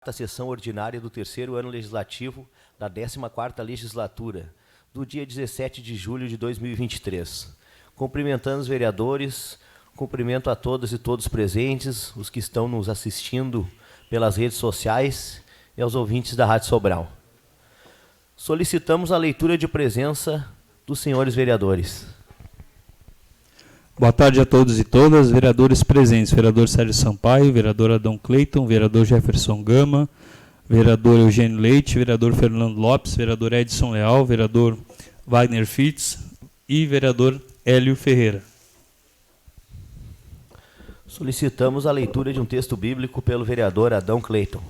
da sessão ordinária do terceiro ano legislativo da 14ª legislatura, do dia 17 de julho de 2023. Cumprimentando os vereadores, cumprimento a todas e todos presentes, os que estão nos assistindo pelas redes sociais e aos ouvintes da Rádio Sobral. Solicitamos a leitura de presença dos senhores vereadores. Boa tarde a todos e todas, vereadores presentes, vereador Sérgio Sampaio, vereador Adão Cleiton, vereador Jefferson Gama, vereador Eugênio Leite, vereador Fernando Lopes, vereador Edson Leal, vereador Wagner Fitz e vereador Hélio Ferreira. Solicitamos a leitura de um texto bíblico pelo vereador Adão Cleiton.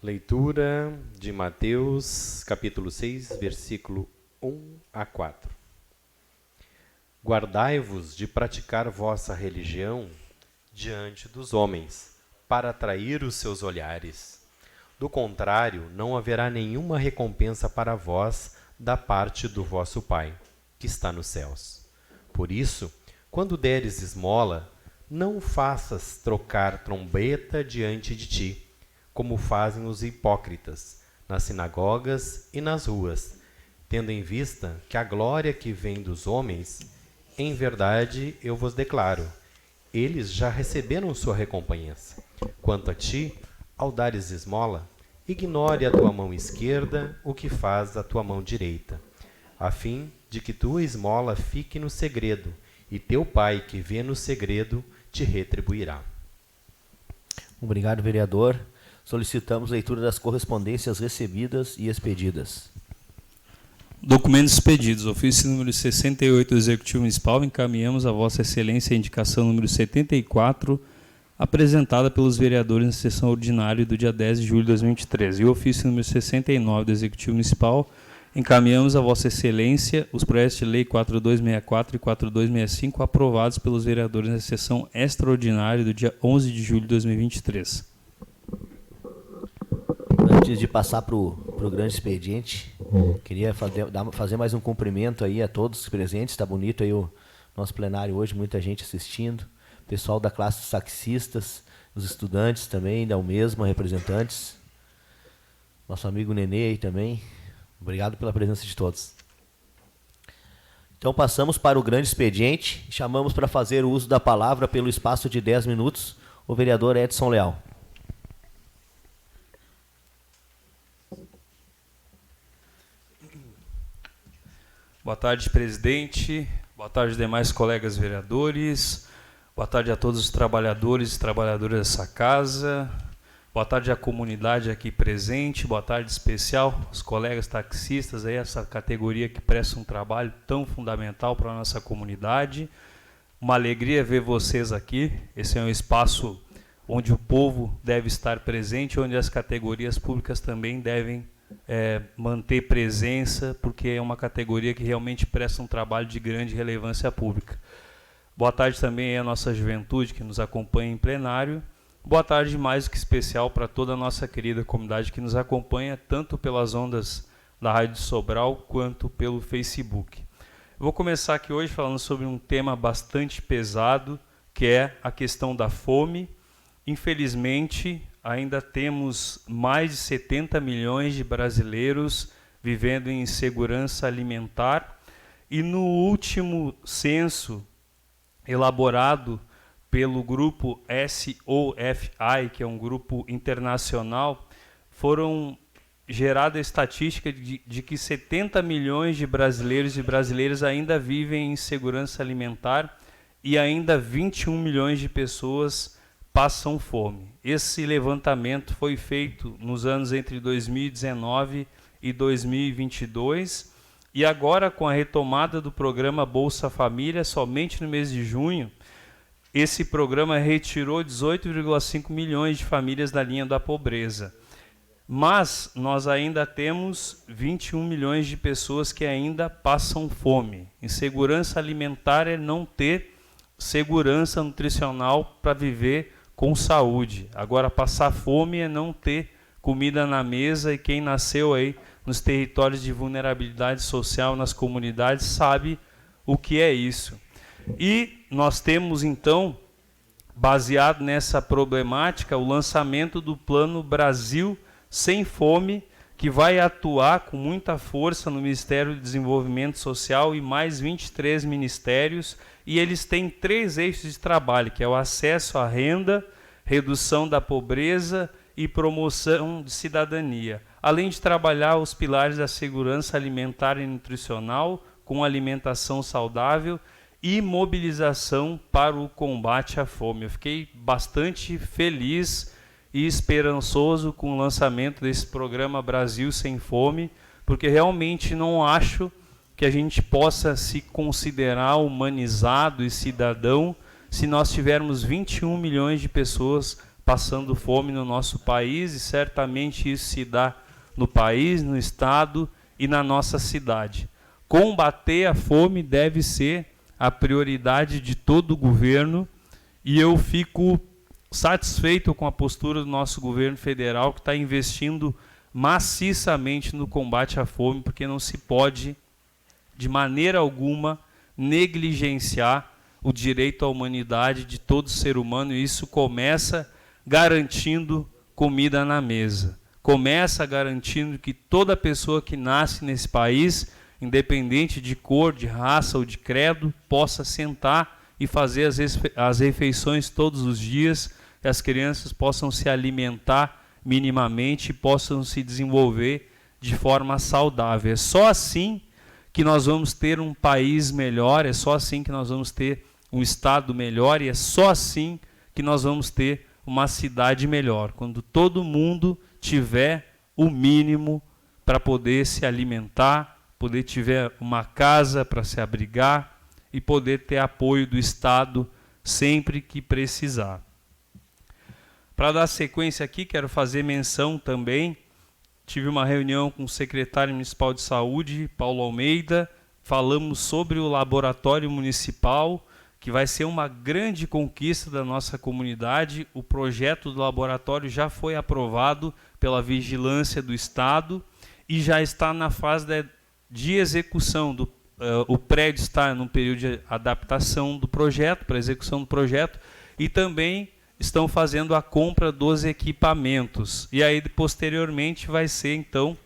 Leitura de Mateus, capítulo 6, versículo 1 a 4. Guardai-vos de praticar vossa religião diante dos homens, para atrair os seus olhares. Do contrário, não haverá nenhuma recompensa para vós da parte do vosso Pai, que está nos céus. Por isso, quando deres esmola, não faças trocar trombeta diante de ti, como fazem os hipócritas, nas sinagogas e nas ruas, tendo em vista que a glória que vem dos homens, em verdade eu vos declaro, eles já receberam sua recompensa. Quanto a ti, ao dares esmola, ignore a tua mão esquerda o que faz a tua mão direita, a fim de que tua esmola fique no segredo, e teu Pai que vê no segredo te retribuirá. Obrigado, vereador. Solicitamos leitura das correspondências recebidas e expedidas. Documentos expedidos. Ofício número 68 do Executivo Municipal, encaminhamos a Vossa Excelência a indicação número 74, apresentada pelos vereadores na sessão ordinária do dia 10 de julho de 2013. E o ofício número 69 do Executivo Municipal, encaminhamos a Vossa Excelência os projetos de lei 4264 e 4265, aprovados pelos vereadores na sessão extraordinária do dia 11 de julho de 2023. Antes de passar para o grande expediente, queria fazer mais um cumprimento aí a todos presentes. Está bonito aí o nosso plenário hoje, muita gente assistindo. Pessoal da classe dos taxistas, os estudantes também, da UMESMA, representantes. Nosso amigo Nenê aí também. Obrigado pela presença de todos. Então passamos para o grande expediente. Chamamos para fazer o uso da palavra pelo espaço de 10 minutos o vereador Edson Leal. Boa tarde, presidente. Boa tarde, demais colegas vereadores. Boa tarde a todos os trabalhadores e trabalhadoras dessa casa. Boa tarde à comunidade aqui presente. Boa tarde especial aos colegas taxistas, aí, essa categoria que presta um trabalho tão fundamental para a nossa comunidade. Uma alegria ver vocês aqui. Esse é um espaço onde o povo deve estar presente, onde as categorias públicas também devem manter presença, porque é uma categoria que realmente presta um trabalho de grande relevância pública. Boa tarde também à nossa juventude que nos acompanha em plenário. Boa tarde mais do que especial para toda a nossa querida comunidade que nos acompanha, tanto pelas ondas da Rádio Sobral, quanto pelo Facebook. Eu vou começar aqui hoje falando sobre um tema bastante pesado, que é a questão da fome. Infelizmente, ainda temos mais de 70 milhões de brasileiros vivendo em insegurança alimentar. E no último censo elaborado pelo grupo SOFI, que é um grupo internacional, foram gerada a estatística de que 70 milhões de brasileiros e brasileiras ainda vivem em insegurança alimentar e ainda 21 milhões de pessoas passam fome. Esse levantamento foi feito nos anos entre 2019 e 2022, e agora, com a retomada do programa Bolsa Família, somente no mês de junho, esse programa retirou 18,5 milhões de famílias da linha da pobreza. Mas nós ainda temos 21 milhões de pessoas que ainda passam fome. Insegurança alimentar é não ter segurança nutricional para viver com saúde. Agora, passar fome é não ter comida na mesa, e quem nasceu aí nos territórios de vulnerabilidade social, nas comunidades, sabe o que é isso. E nós temos, então, baseado nessa problemática, o lançamento do Plano Brasil Sem Fome, que vai atuar com muita força no Ministério do Desenvolvimento Social e mais 23 ministérios, e eles têm 3 eixos de trabalho, que é o acesso à renda, redução da pobreza e promoção de cidadania, além de trabalhar os pilares da segurança alimentar e nutricional, com alimentação saudável e mobilização para o combate à fome. Eu fiquei bastante feliz e esperançoso com o lançamento desse programa Brasil Sem Fome, porque realmente não acho que a gente possa se considerar humanizado e cidadão se nós tivermos 21 milhões de pessoas passando fome no nosso país, e certamente isso se dá no país, no estado e na nossa cidade. Combater a fome deve ser a prioridade de todo o governo, e eu fico satisfeito com a postura do nosso governo federal, que está investindo maciçamente no combate à fome, porque não se pode, de maneira alguma, negligenciar o direito à humanidade de todo ser humano, e isso começa garantindo comida na mesa. Começa garantindo que toda pessoa que nasce nesse país, independente de cor, de raça ou de credo, possa sentar e fazer as refeições todos os dias, que as crianças possam se alimentar minimamente e possam se desenvolver de forma saudável. É só assim que nós vamos ter um país melhor, é só assim que nós vamos ter um estado melhor, e é só assim que nós vamos ter uma cidade melhor, quando todo mundo tiver o mínimo para poder se alimentar, poder tiver uma casa para se abrigar e poder ter apoio do Estado sempre que precisar. Para dar sequência aqui, quero fazer menção também, tive uma reunião com o secretário municipal de saúde, Paulo Almeida, falamos sobre o laboratório municipal, que vai ser uma grande conquista da nossa comunidade. O projeto do laboratório já foi aprovado pela Vigilância do Estado e já está na fase de execução. O prédio está no período de adaptação do projeto, para execução do projeto, e também estão fazendo a compra dos equipamentos. E aí, posteriormente, vai ser, então,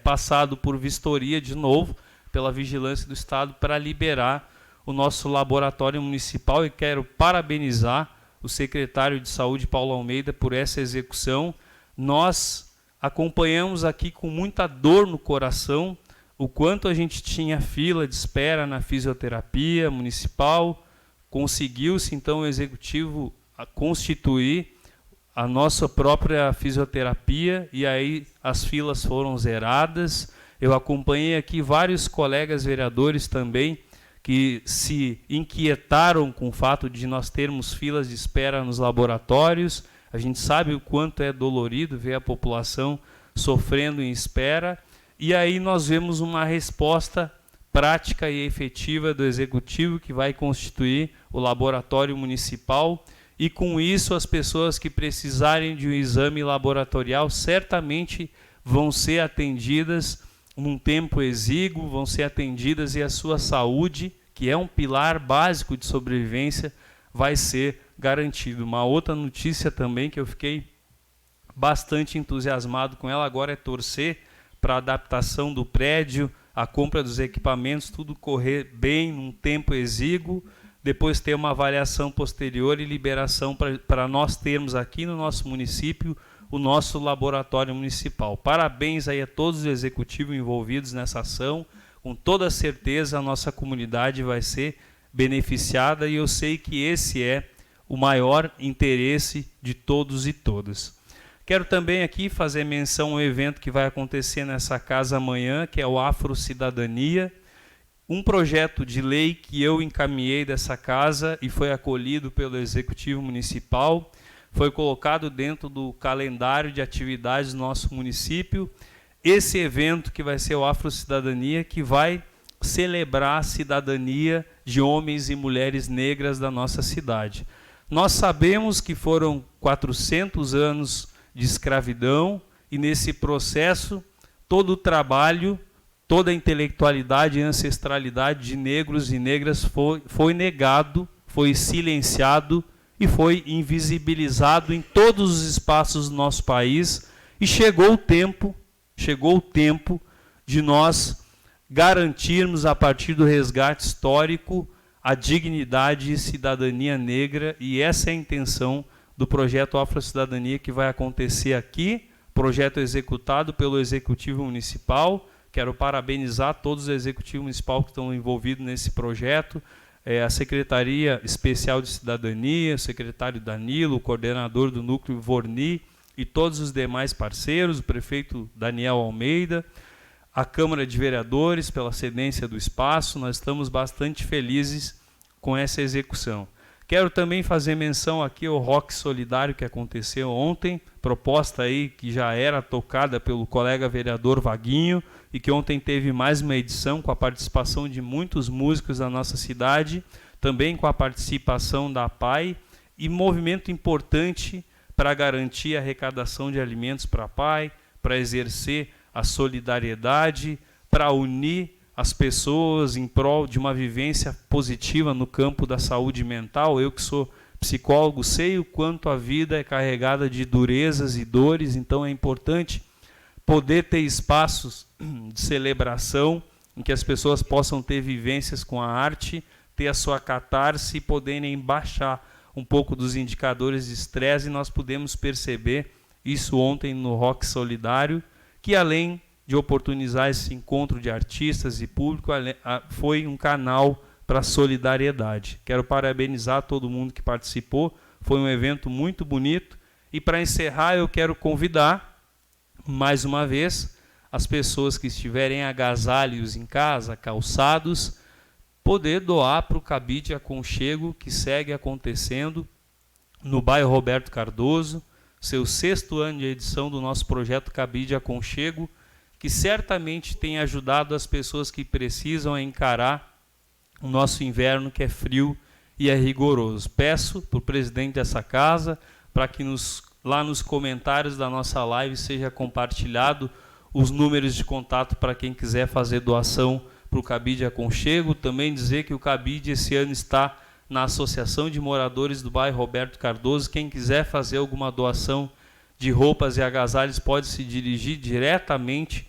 passado por vistoria de novo, pela Vigilância do Estado, para liberar o nosso laboratório municipal, e quero parabenizar o secretário de Saúde, Paulo Almeida, por essa execução. Nós acompanhamos aqui com muita dor no coração o quanto a gente tinha fila de espera na fisioterapia municipal. Conseguiu-se, então, o executivo constituir a nossa própria fisioterapia, e aí as filas foram zeradas. Eu acompanhei aqui vários colegas vereadores também, que se inquietaram com o fato de nós termos filas de espera nos laboratórios. A gente sabe o quanto é dolorido ver a população sofrendo em espera. E aí nós vemos uma resposta prática e efetiva do Executivo, que vai constituir o laboratório municipal. E com isso, as pessoas que precisarem de um exame laboratorial certamente vão ser atendidas num tempo exíguo, vão ser atendidas, e a sua saúde, que é um pilar básico de sobrevivência, vai ser garantido. Uma outra notícia também que eu fiquei bastante entusiasmado com ela agora é torcer para a adaptação do prédio, a compra dos equipamentos, tudo correr bem num tempo exíguo, depois ter uma avaliação posterior e liberação para nós termos aqui no nosso município o nosso laboratório municipal. Parabéns aí a todos os executivos envolvidos nessa ação. Com toda certeza a nossa comunidade vai ser beneficiada, e eu sei que esse é o maior interesse de todos e todas. Quero também aqui fazer menção ao evento que vai acontecer nessa casa amanhã, que é o Afrocidadania, um projeto de lei que eu encaminhei dessa casa e foi acolhido pelo Executivo Municipal, foi colocado dentro do calendário de atividades do nosso município. Esse evento que vai ser o Afrocidadania, que vai celebrar a cidadania de homens e mulheres negras da nossa cidade. Nós sabemos que foram 400 anos de escravidão e nesse processo todo o trabalho, toda a intelectualidade e ancestralidade de negros e negras foi negado, foi silenciado e foi invisibilizado em todos os espaços do nosso país, e chegou o tempo de nós garantirmos, a partir do resgate histórico, a dignidade e cidadania negra, e essa é a intenção do projeto Afrocidadania que vai acontecer aqui, projeto executado pelo Executivo Municipal. Quero parabenizar todos os executivos municipais que estão envolvidos nesse projeto, a Secretaria Especial de Cidadania, o secretário Danilo, o coordenador do Núcleo Vorni e todos os demais parceiros, o prefeito Daniel Almeida, a Câmara de Vereadores pela cedência do espaço. Nós estamos bastante felizes com essa execução. Quero também fazer menção aqui ao Rock Solidário que aconteceu ontem, proposta aí que já era tocada pelo colega vereador Vaguinho e que ontem teve mais uma edição com a participação de muitos músicos da nossa cidade, também com a participação da APAI, e movimento importante para garantir a arrecadação de alimentos para a APAI, para exercer a solidariedade, para unir as pessoas em prol de uma vivência positiva no campo da saúde mental. Eu que sou psicólogo sei o quanto a vida é carregada de durezas e dores, então é importante poder ter espaços de celebração em que as pessoas possam ter vivências com a arte, ter a sua catarse e poderem baixar um pouco dos indicadores de estresse, e nós pudemos perceber isso ontem no Rock Solidário, que além de oportunizar esse encontro de artistas e público, foi um canal para solidariedade. Quero parabenizar todo mundo que participou, foi um evento muito bonito. E para encerrar, eu quero convidar, mais uma vez, as pessoas que estiverem agasalhos em casa, calçados, poder doar para o Cabide Aconchego, que segue acontecendo no bairro Roberto Cardoso, seu 6º ano de edição do nosso projeto Cabide Aconchego, que certamente tem ajudado as pessoas que precisam a encarar o nosso inverno, que é frio e é rigoroso. Peço para o presidente dessa casa, para que lá nos comentários da nossa live seja compartilhado os números de contato para quem quiser fazer doação para o Cabide Aconchego. Também dizer que o Cabide esse ano está na Associação de Moradores do bairro Roberto Cardoso. Quem quiser fazer alguma doação de roupas e agasalhos pode se dirigir diretamente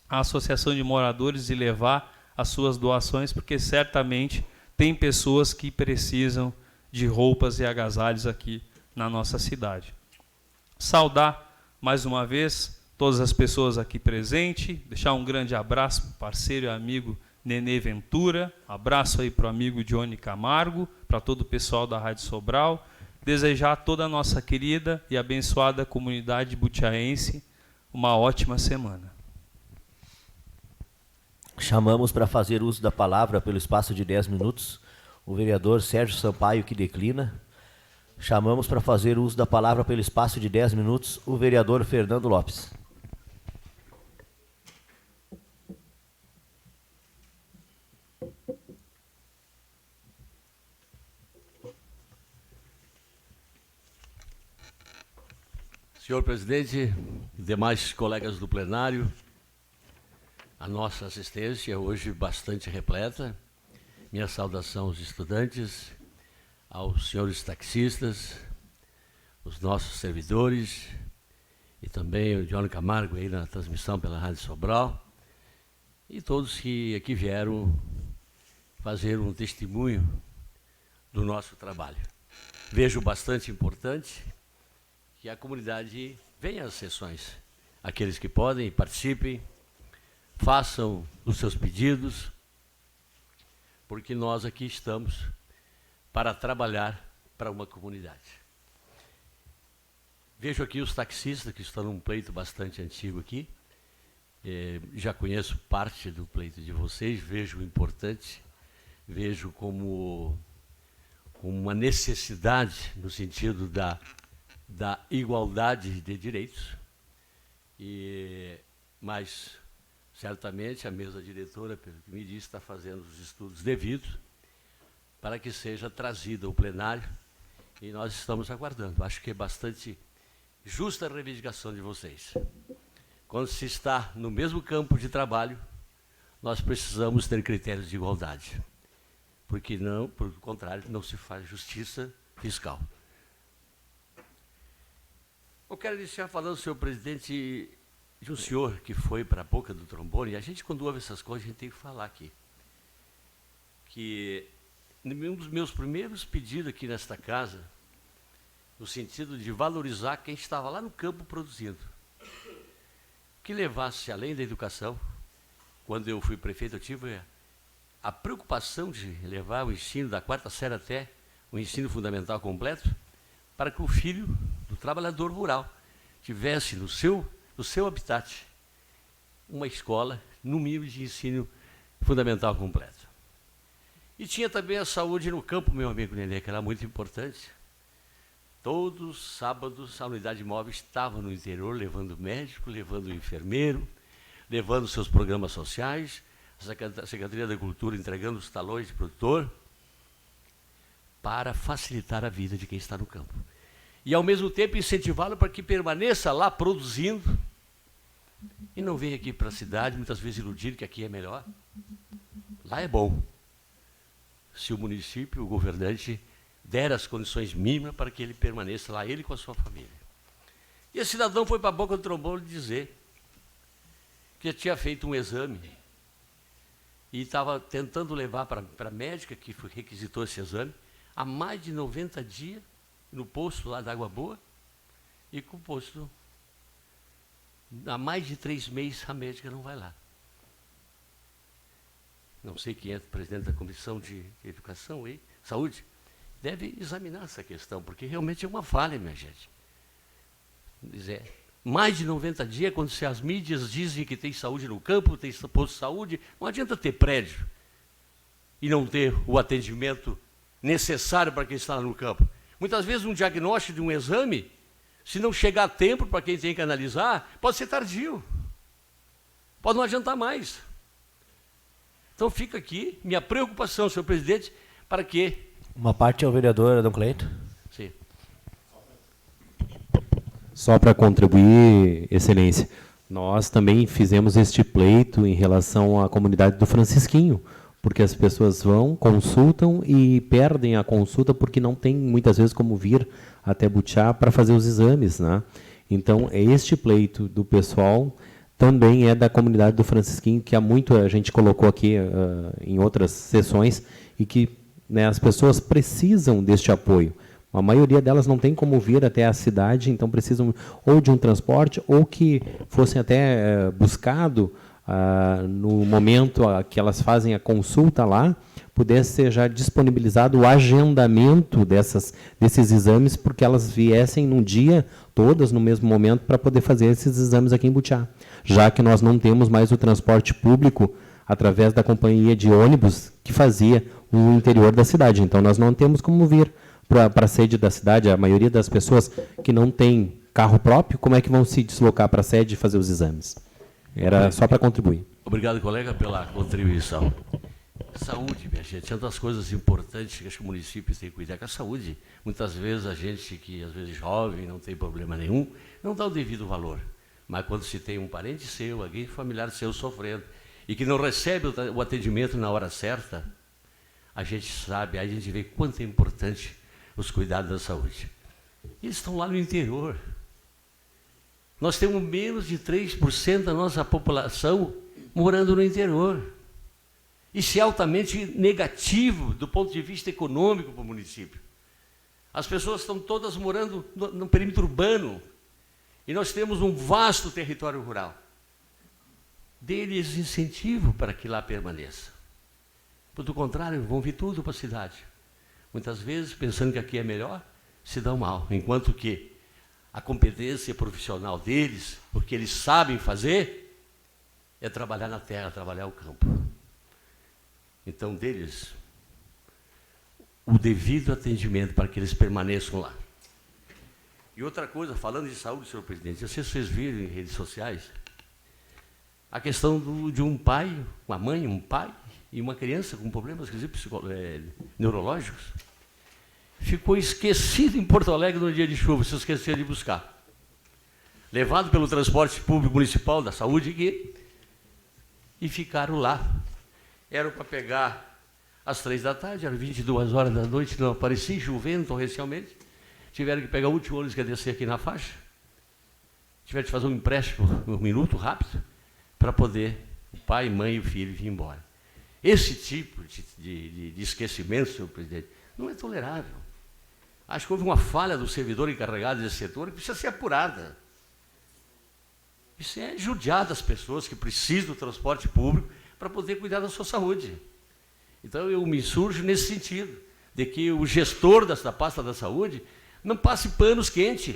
à Associação de Moradores e levar as suas doações, porque certamente tem pessoas que precisam de roupas e agasalhos aqui na nossa cidade. Saudar mais uma vez todas as pessoas aqui presentes, deixar um grande abraço para o parceiro e amigo Nenê Ventura, abraço aí para o amigo Johnny Camargo, para todo o pessoal da Rádio Sobral, desejar a toda a nossa querida e abençoada comunidade butiaense uma ótima semana. Chamamos para fazer uso da palavra pelo espaço de 10 minutos o vereador Sérgio Sampaio, que declina. Chamamos para fazer uso da palavra pelo espaço de 10 minutos o vereador Fernando Lopes. Senhor presidente, demais colegas do plenário, a nossa assistência hoje bastante repleta. Minha saudação aos estudantes, aos senhores taxistas, os nossos servidores e também o Johnny Camargo aí na transmissão pela Rádio Sobral e todos que aqui vieram fazer um testemunho do nosso trabalho. Vejo bastante importante que a comunidade venha às sessões. Aqueles que podem, participem, façam os seus pedidos, porque nós aqui estamos para trabalhar para uma comunidade. Vejo aqui os taxistas que estão num pleito bastante antigo aqui. Já conheço parte do pleito de vocês, vejo importante, vejo como uma necessidade no sentido da igualdade de direitos, mas certamente a mesa diretora, pelo que me disse, está fazendo os estudos devidos para que seja trazida ao plenário, e nós estamos aguardando. Acho que é bastante justa a reivindicação de vocês. Quando se está no mesmo campo de trabalho, nós precisamos ter critérios de igualdade, porque não, por contrário, não se faz justiça fiscal. Eu quero iniciar falando, senhor presidente, de um senhor que foi para a boca do trombone. A gente, quando ouve essas coisas, a gente tem que falar aqui. Que um dos meus primeiros pedidos aqui nesta casa, no sentido de valorizar quem estava lá no campo produzindo, que levasse, além da educação, quando eu fui prefeito, eu tive a preocupação de levar o ensino da 4ª série até o ensino fundamental completo, para que o filho do trabalhador rural tivesse no seu habitat uma escola, no mínimo, de ensino fundamental completo. E tinha também a saúde no campo, meu amigo Nenê, que era muito importante. Todos os sábados a unidade móvel estava no interior, levando médico, levando enfermeiro, levando seus programas sociais, a Secretaria da Cultura entregando os talões de produtor, para facilitar a vida de quem está no campo. E, ao mesmo tempo, incentivá-lo para que permaneça lá produzindo e não venha aqui para a cidade, muitas vezes iludido que aqui é melhor. Lá é bom, se o município, o governante, der as condições mínimas para que ele permaneça lá, ele com a sua família. E esse cidadão foi para a boca do trombone dizer que tinha feito um exame e estava tentando levar para a médica, que requisitou esse exame, há mais de 90 dias, no posto lá da Água Boa, e com o posto, há mais de 3 meses, a médica não vai lá. Não sei quem é o presidente da Comissão de Educação e Saúde, deve examinar essa questão, porque realmente é uma falha, minha gente. Dizer, mais de 90 dias, quando as mídias dizem que tem saúde no campo, tem posto de saúde, não adianta ter prédio e não ter o atendimento necessário para quem está lá no campo. Muitas vezes um diagnóstico de um exame, se não chegar a tempo para quem tem que analisar, pode ser tardio. Pode não adiantar mais. Então fica aqui minha preocupação, senhor presidente, para que... Uma parte é o vereador Adão Cleito. Sim. Só para contribuir, excelência, nós também fizemos este pleito em relação à comunidade do Francisquinho, porque as pessoas vão, consultam e perdem a consulta porque não tem muitas vezes como vir até Butiá para fazer os exames, né? Então, este pleito do pessoal também é da comunidade do Francisquinho, que há muito a gente colocou aqui em outras sessões, e que, né, as pessoas precisam deste apoio. A maioria delas não tem como vir até a cidade, então precisam ou de um transporte, ou que fossem até buscado no momento que elas fazem a consulta lá, pudesse ser já disponibilizado o agendamento desses exames, porque elas viessem num dia, todas no mesmo momento, para poder fazer esses exames aqui em Butiá. Já que nós não temos mais o transporte público através da companhia de ônibus que fazia o interior da cidade. Então, nós não temos como vir para a sede da cidade. A maioria das pessoas que não tem carro próprio, como é que vão se deslocar para a sede e fazer os exames? Era só para contribuir. Obrigado, colega, pela contribuição. Saúde, minha gente, é uma das coisas importantes que acho que o município tem que cuidar com a saúde. Muitas vezes a gente que, às vezes, jovem, não tem problema nenhum, não dá o devido valor. Mas quando se tem um parente seu, alguém familiar seu sofrendo, e que não recebe o atendimento na hora certa, a gente sabe, aí a gente vê quanto é importante os cuidados da saúde. Eles estão lá no interior. Nós temos menos de 3% da nossa população morando no interior. Isso é altamente negativo do ponto de vista econômico para o município. As pessoas estão todas morando no perímetro urbano e nós temos um vasto território rural. Dê-lhes incentivo para que lá permaneça. Do contrário, vão vir tudo para a cidade. Muitas vezes, pensando que aqui é melhor, se dão mal. Enquanto que a competência profissional deles, o que eles sabem fazer, é trabalhar na terra, trabalhar o campo. Então, deles, o devido atendimento para que eles permaneçam lá. E outra coisa, falando de saúde, senhor presidente, não sei se vocês viram em redes sociais, a questão de um pai, uma mãe, um pai, e uma criança com problemas neurológicos ficou esquecido em Porto Alegre no dia de chuva, se esqueceu de buscar. Levado pelo transporte público municipal da saúde aqui, e ficaram lá. Eram para pegar às 3 da tarde, eram 22 horas da noite, não aparecia, chovendo torrencialmente. Tiveram que pegar o último ônibus que ia descer aqui na faixa. Tiveram que fazer um empréstimo, um minuto rápido, para poder o pai, mãe e o filho vir embora. Esse tipo de esquecimento, senhor presidente, não é tolerável. Acho que houve uma falha do servidor encarregado desse setor que precisa ser apurada. Isso é judiar das pessoas que precisam do transporte público para poder cuidar da sua saúde. Então, eu me insurjo nesse sentido, de que o gestor da pasta da saúde não passe panos quentes.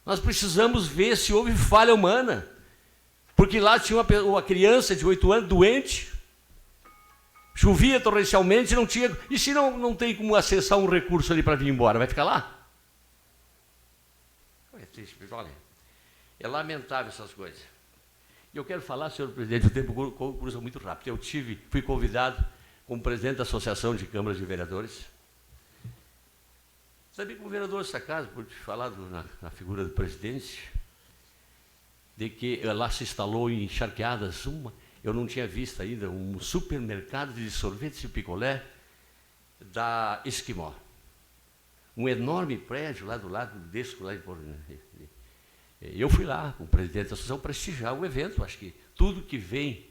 Nós precisamos ver se houve falha humana, porque lá tinha uma criança de 8 anos doente, chovia torrencialmente, não tinha... E se não tem como acessar um recurso ali para vir embora, vai ficar lá? É triste, olha, é lamentável essas coisas. E eu quero falar, senhor presidente, o tempo cruza muito rápido. Fui convidado como presidente da Associação de Câmaras de Vereadores, também como vereador dessa casa, por te falar na figura do presidente, de que lá se instalou em Charqueadas eu não tinha visto ainda, um supermercado de sorvetes e picolé da Esquimó. Um enorme prédio lá do lado desse, lá em Porto. Eu fui lá, com o presidente da associação, prestigiar o evento. Acho que tudo que vem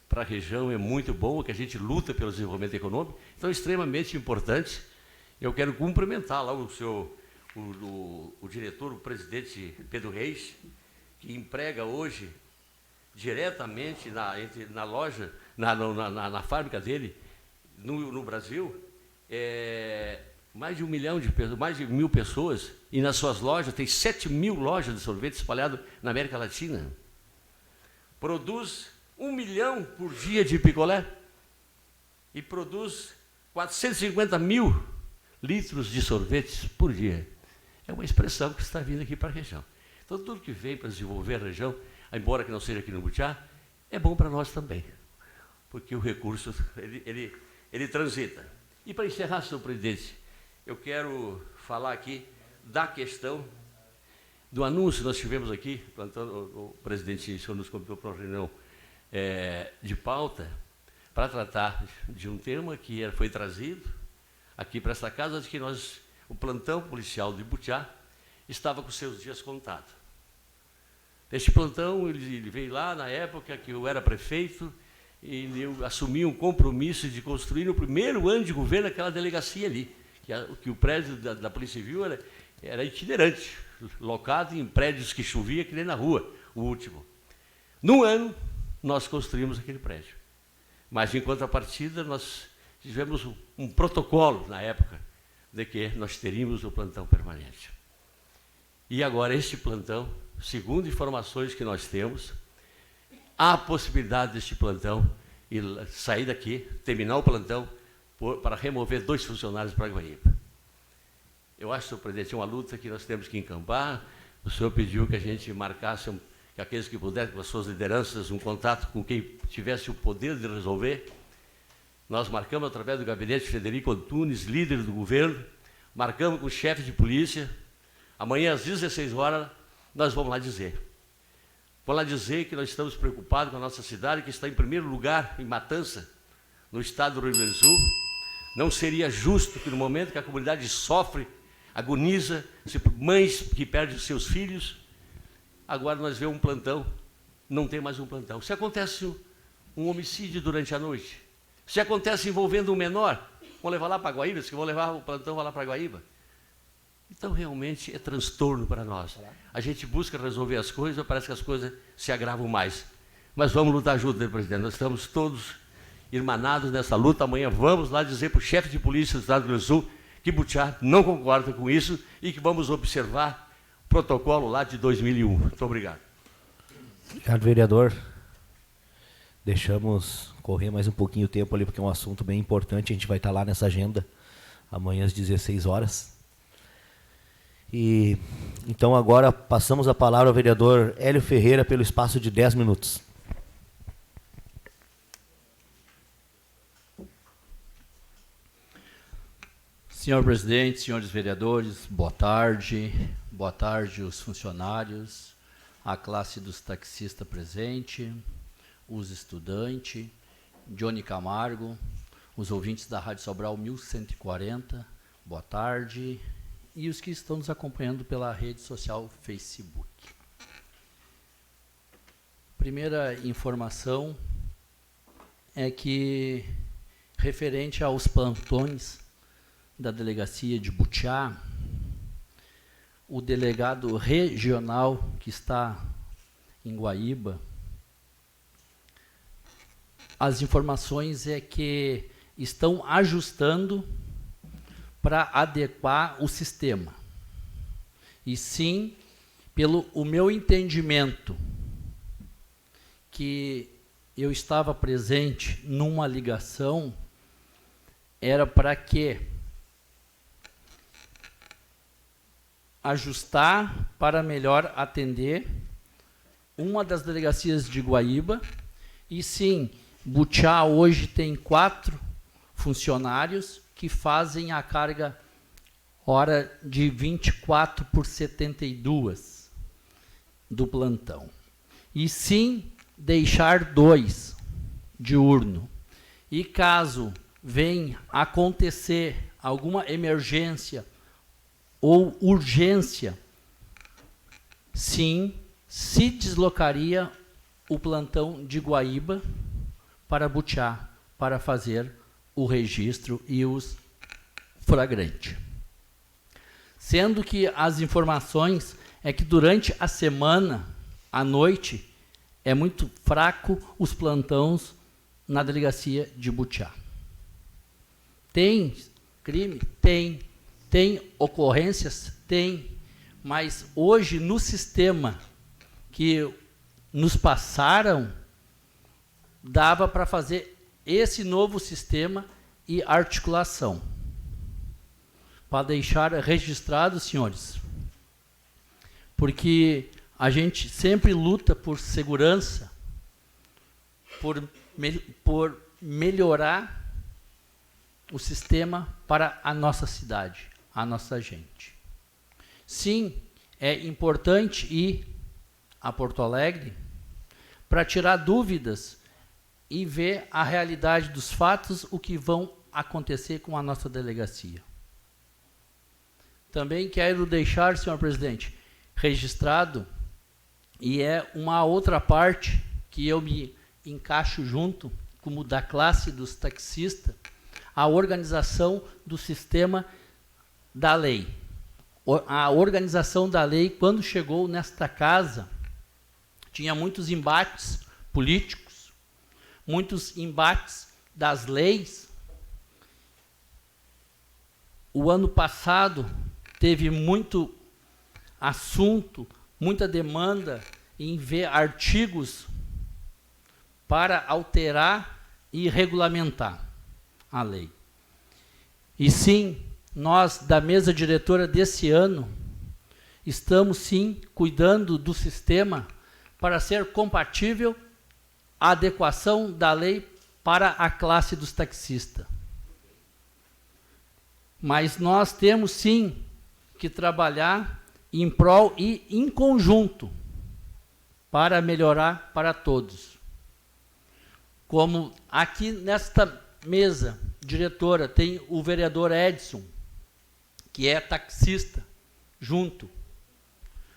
para a região é muito bom, que a gente luta pelo desenvolvimento econômico, então é extremamente importante. Eu quero cumprimentar lá o diretor, o presidente Pedro Reis, que emprega hoje diretamente na loja, na fábrica dele, no Brasil, mais de 1 milhão de pessoas, mais de 1.000 pessoas, e nas suas lojas, tem 7.000 lojas de sorvete espalhadas na América Latina. Produz 1 milhão por dia de picolé e produz 450.000 litros de sorvetes por dia. É uma expressão que está vindo aqui para a região. Então, tudo que vem para desenvolver a região, embora que não seja aqui no Butiá, é bom para nós também, porque o recurso, ele transita. E para encerrar, senhor presidente, eu quero falar aqui da questão do anúncio que nós tivemos aqui, o presidente o senhor nos convidou para uma reunião de pauta, para tratar de um tema que foi trazido aqui para esta casa, de que o plantão policial de Butiá estava com seus dias contados. Este plantão, ele veio lá na época que eu era prefeito e eu assumi um compromisso de construir no primeiro ano de governo aquela delegacia ali, que o prédio da Polícia Civil era itinerante, locado em prédios que chovia, que nem na rua, o último. No ano, nós construímos aquele prédio. Mas, em contrapartida, nós tivemos um protocolo, na época, de que nós teríamos o plantão permanente. E agora, este plantão, segundo informações que nós temos, há a possibilidade deste plantão e sair daqui, terminar o plantão, para remover 2 funcionários para Guaíba. Eu acho, senhor presidente, é uma luta que nós temos que encampar. O senhor pediu que a gente marcasse, que aqueles que pudessem, com as suas lideranças, um contato com quem tivesse o poder de resolver. Nós marcamos através do gabinete Frederico Antunes, líder do governo, marcamos com o chefe de polícia. Amanhã, às 16 horas, nós vamos lá dizer. Vamos lá dizer que nós estamos preocupados com a nossa cidade, que está em primeiro lugar em matança, no estado do Rio Grande do Sul. Não seria justo que no momento que a comunidade sofre, agoniza, mães que perdem os seus filhos, agora nós vemos um plantão, não tem mais um plantão. Se acontece um homicídio durante a noite, se acontece envolvendo um menor, vão levar lá para Guaíba, se vão levar o plantão lá para Guaíba. Então, realmente, é transtorno para nós. A gente busca resolver as coisas, parece que as coisas se agravam mais. Mas vamos lutar juntos, né, presidente? Nós estamos todos irmanados nessa luta. Amanhã vamos lá dizer para o chefe de polícia do Estado do Rio Grande do Sul que Butiá não concorda com isso e que vamos observar o protocolo lá de 2001. Muito obrigado. Obrigado, vereador. Deixamos correr mais um pouquinho o tempo ali, porque é um assunto bem importante. A gente vai estar lá nessa agenda amanhã às 16 horas. E então agora passamos a palavra ao vereador Hélio Ferreira pelo espaço de 10 minutos. Senhor presidente, senhores vereadores, boa tarde. Boa tarde, os funcionários, a classe dos taxistas presente, os estudantes, Johnny Camargo, os ouvintes da Rádio Sobral 1140, boa tarde, e os que estão nos acompanhando pela rede social Facebook. Primeira informação é que, referente aos plantões da delegacia de Butiá, o delegado regional que está em Guaíba, as informações é que estão ajustando para adequar o sistema. E sim, pelo o meu entendimento, que eu estava presente numa ligação, era para que ajustar para melhor atender uma das delegacias de Guaíba. E sim, Butiá hoje tem 4 funcionários que fazem a carga hora de 24/72 do plantão. E sim, deixar 2 diurno. E caso venha acontecer alguma emergência ou urgência, sim, se deslocaria o plantão de Guaíba para Butiá, para fazer o registro e os flagrantes. Sendo que as informações é que durante a semana, à noite, é muito fraco os plantões na delegacia de Butiá. Tem crime? Tem. Tem ocorrências? Tem. Mas hoje, no sistema que nos passaram, dava para fazer esse novo sistema e articulação. Para deixar registrado, senhores, porque a gente sempre luta por segurança, por melhorar o sistema para a nossa cidade, a nossa gente. Sim, é importante ir a Porto Alegre para tirar dúvidas e ver a realidade dos fatos, o que vão acontecer com a nossa delegacia. Também quero deixar, senhor presidente, registrado, e é uma outra parte que eu me encaixo junto, como da classe dos taxistas, a organização do sistema da lei. A organização da lei, quando chegou nesta casa, tinha muitos embates políticos, muitos embates das leis. O ano passado teve muito assunto, muita demanda em ver artigos para alterar e regulamentar a lei. E sim, nós da mesa diretora desse ano estamos sim cuidando do sistema para ser compatível à adequação da lei para a classe dos taxistas. Mas nós temos sim que trabalhar em prol e em conjunto para melhorar para todos. Como aqui nesta mesa diretora tem o vereador Edson, que é taxista, junto.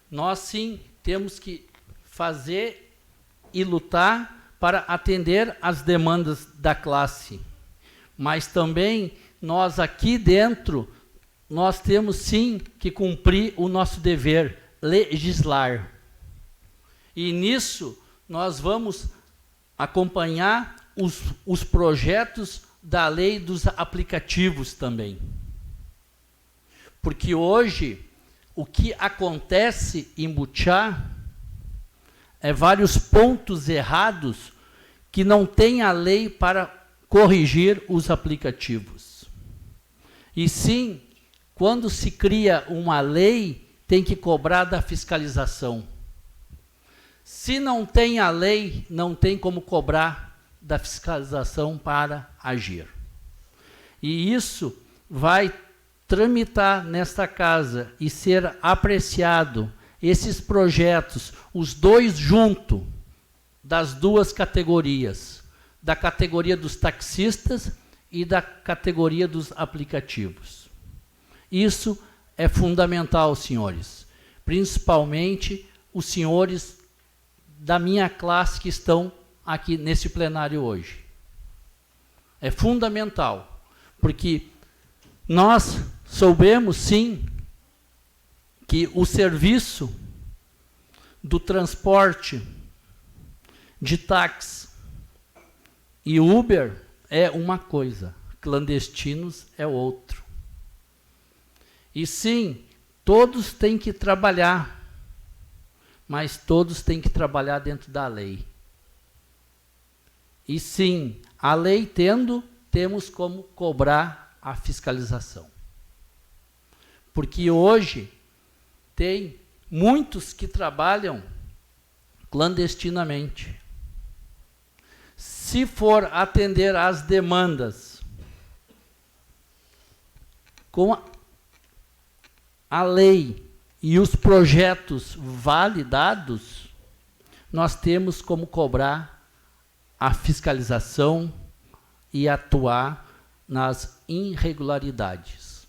Nós sim temos que fazer e lutar para atender as demandas da classe. Mas também nós aqui dentro, nós temos sim que cumprir o nosso dever, legislar. E nisso nós vamos acompanhar os projetos da lei dos aplicativos também. Porque hoje, o que acontece em Butiá é vários pontos errados que não tem a lei para corrigir os aplicativos. E sim, quando se cria uma lei, tem que cobrar da fiscalização. Se não tem a lei, não tem como cobrar da fiscalização para agir. E isso vai tramitar nesta casa e ser apreciado esses projetos, os dois juntos, das duas categorias, da categoria dos taxistas e da categoria dos aplicativos. Isso é fundamental, senhores, principalmente os senhores da minha classe que estão aqui nesse plenário hoje. É fundamental, porque nós soubemos, sim, que o serviço do transporte de táxi e Uber é uma coisa, clandestinos é outro. E sim, todos têm que trabalhar, mas todos têm que trabalhar dentro da lei. E sim, a lei temos como cobrar a fiscalização. Porque hoje tem muitos que trabalham clandestinamente. Se for atender às demandas com a lei e os projetos validados, nós temos como cobrar a fiscalização e atuar nas irregularidades.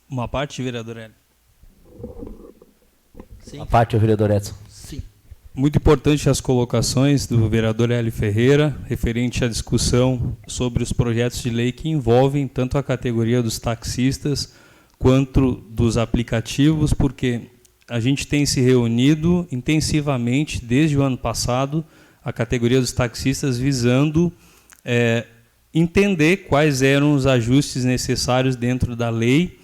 Uma parte, vereador Hélio. Sim. A parte, o vereador Edson. Sim. Muito importante as colocações do vereador Hélio Ferreira, referente à discussão sobre os projetos de lei que envolvem tanto a categoria dos taxistas quanto dos aplicativos, porque a gente tem se reunido intensivamente desde o ano passado, a categoria dos taxistas, visando entender quais eram os ajustes necessários dentro da lei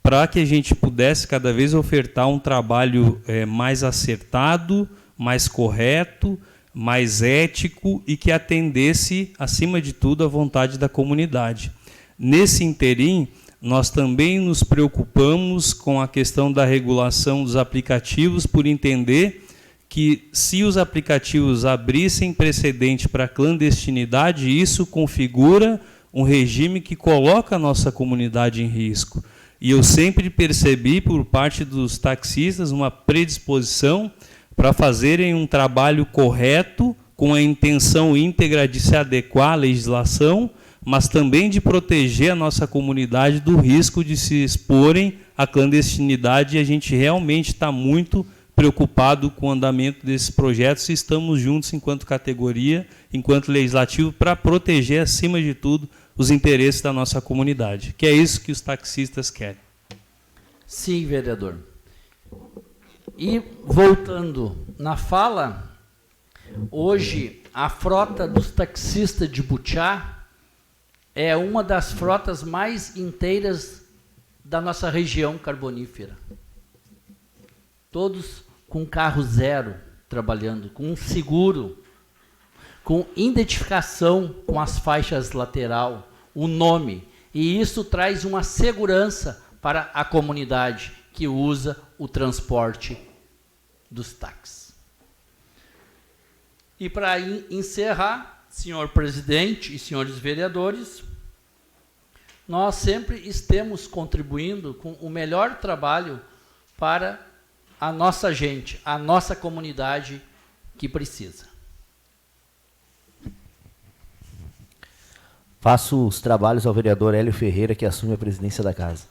para que a gente pudesse cada vez ofertar um trabalho mais acertado, mais correto, mais ético e que atendesse, acima de tudo, a vontade da comunidade. Nesse interim, nós também nos preocupamos com a questão da regulação dos aplicativos, por entender que, se os aplicativos abrissem precedente para a clandestinidade, isso configura um regime que coloca a nossa comunidade em risco. E eu sempre percebi, por parte dos taxistas, uma predisposição para fazerem um trabalho correto, com a intenção íntegra de se adequar à legislação, mas também de proteger a nossa comunidade do risco de se exporem à clandestinidade, e a gente realmente está muito preocupado com o andamento desses projetos e estamos juntos enquanto categoria, enquanto legislativo, para proteger, acima de tudo, os interesses da nossa comunidade, que é isso que os taxistas querem. Sim, vereador. E, voltando na fala, hoje a frota dos taxistas de Butiá é uma das frotas mais inteiras da nossa região carbonífera. Todos com carro zero trabalhando, com seguro, com identificação com as faixas lateral, o nome. E isso traz uma segurança para a comunidade que usa o transporte dos táxis. E para encerrar, senhor presidente e senhores vereadores, nós sempre estamos contribuindo com o melhor trabalho para a nossa gente, a nossa comunidade que precisa. Faço os trabalhos ao vereador Hélio Ferreira, que assume a presidência da casa.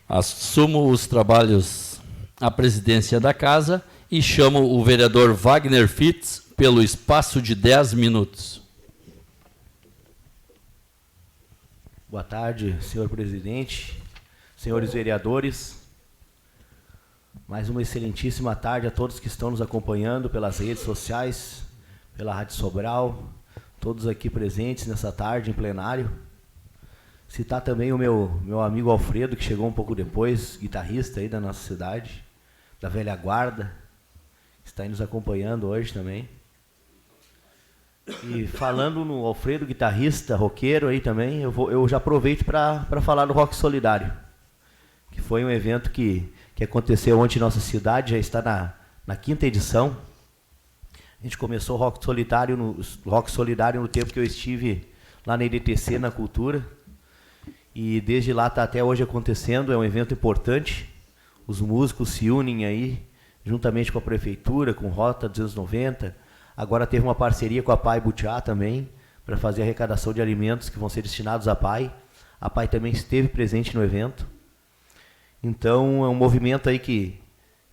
Assumo os trabalhos à presidência da casa e chamo o vereador Wagner Fitz pelo espaço de 10 minutos. Boa tarde, senhor presidente, senhores vereadores. Mais uma excelentíssima tarde a todos que estão nos acompanhando pelas redes sociais, pela Rádio Sobral, todos aqui presentes nessa tarde em plenário. Citar também o meu amigo Alfredo, que chegou um pouco depois, guitarrista aí da nossa cidade, da velha guarda, que está aí nos acompanhando hoje também. E falando no Alfredo, guitarrista, roqueiro aí também, eu já aproveito para falar do Rock Solidário, que foi um evento que aconteceu ontem em nossa cidade, já está na 5ª edição. gente começou o Rock Solidário no tempo que eu estive lá na EDTC, na Cultura. E desde lá está até hoje acontecendo, é um evento importante. Os músicos se unem aí, juntamente com a Prefeitura, com Rota 290. Agora teve uma parceria com a PAI Butiá também, para fazer a arrecadação de alimentos que vão ser destinados à PAI. A PAI também esteve presente no evento. Então é um movimento aí que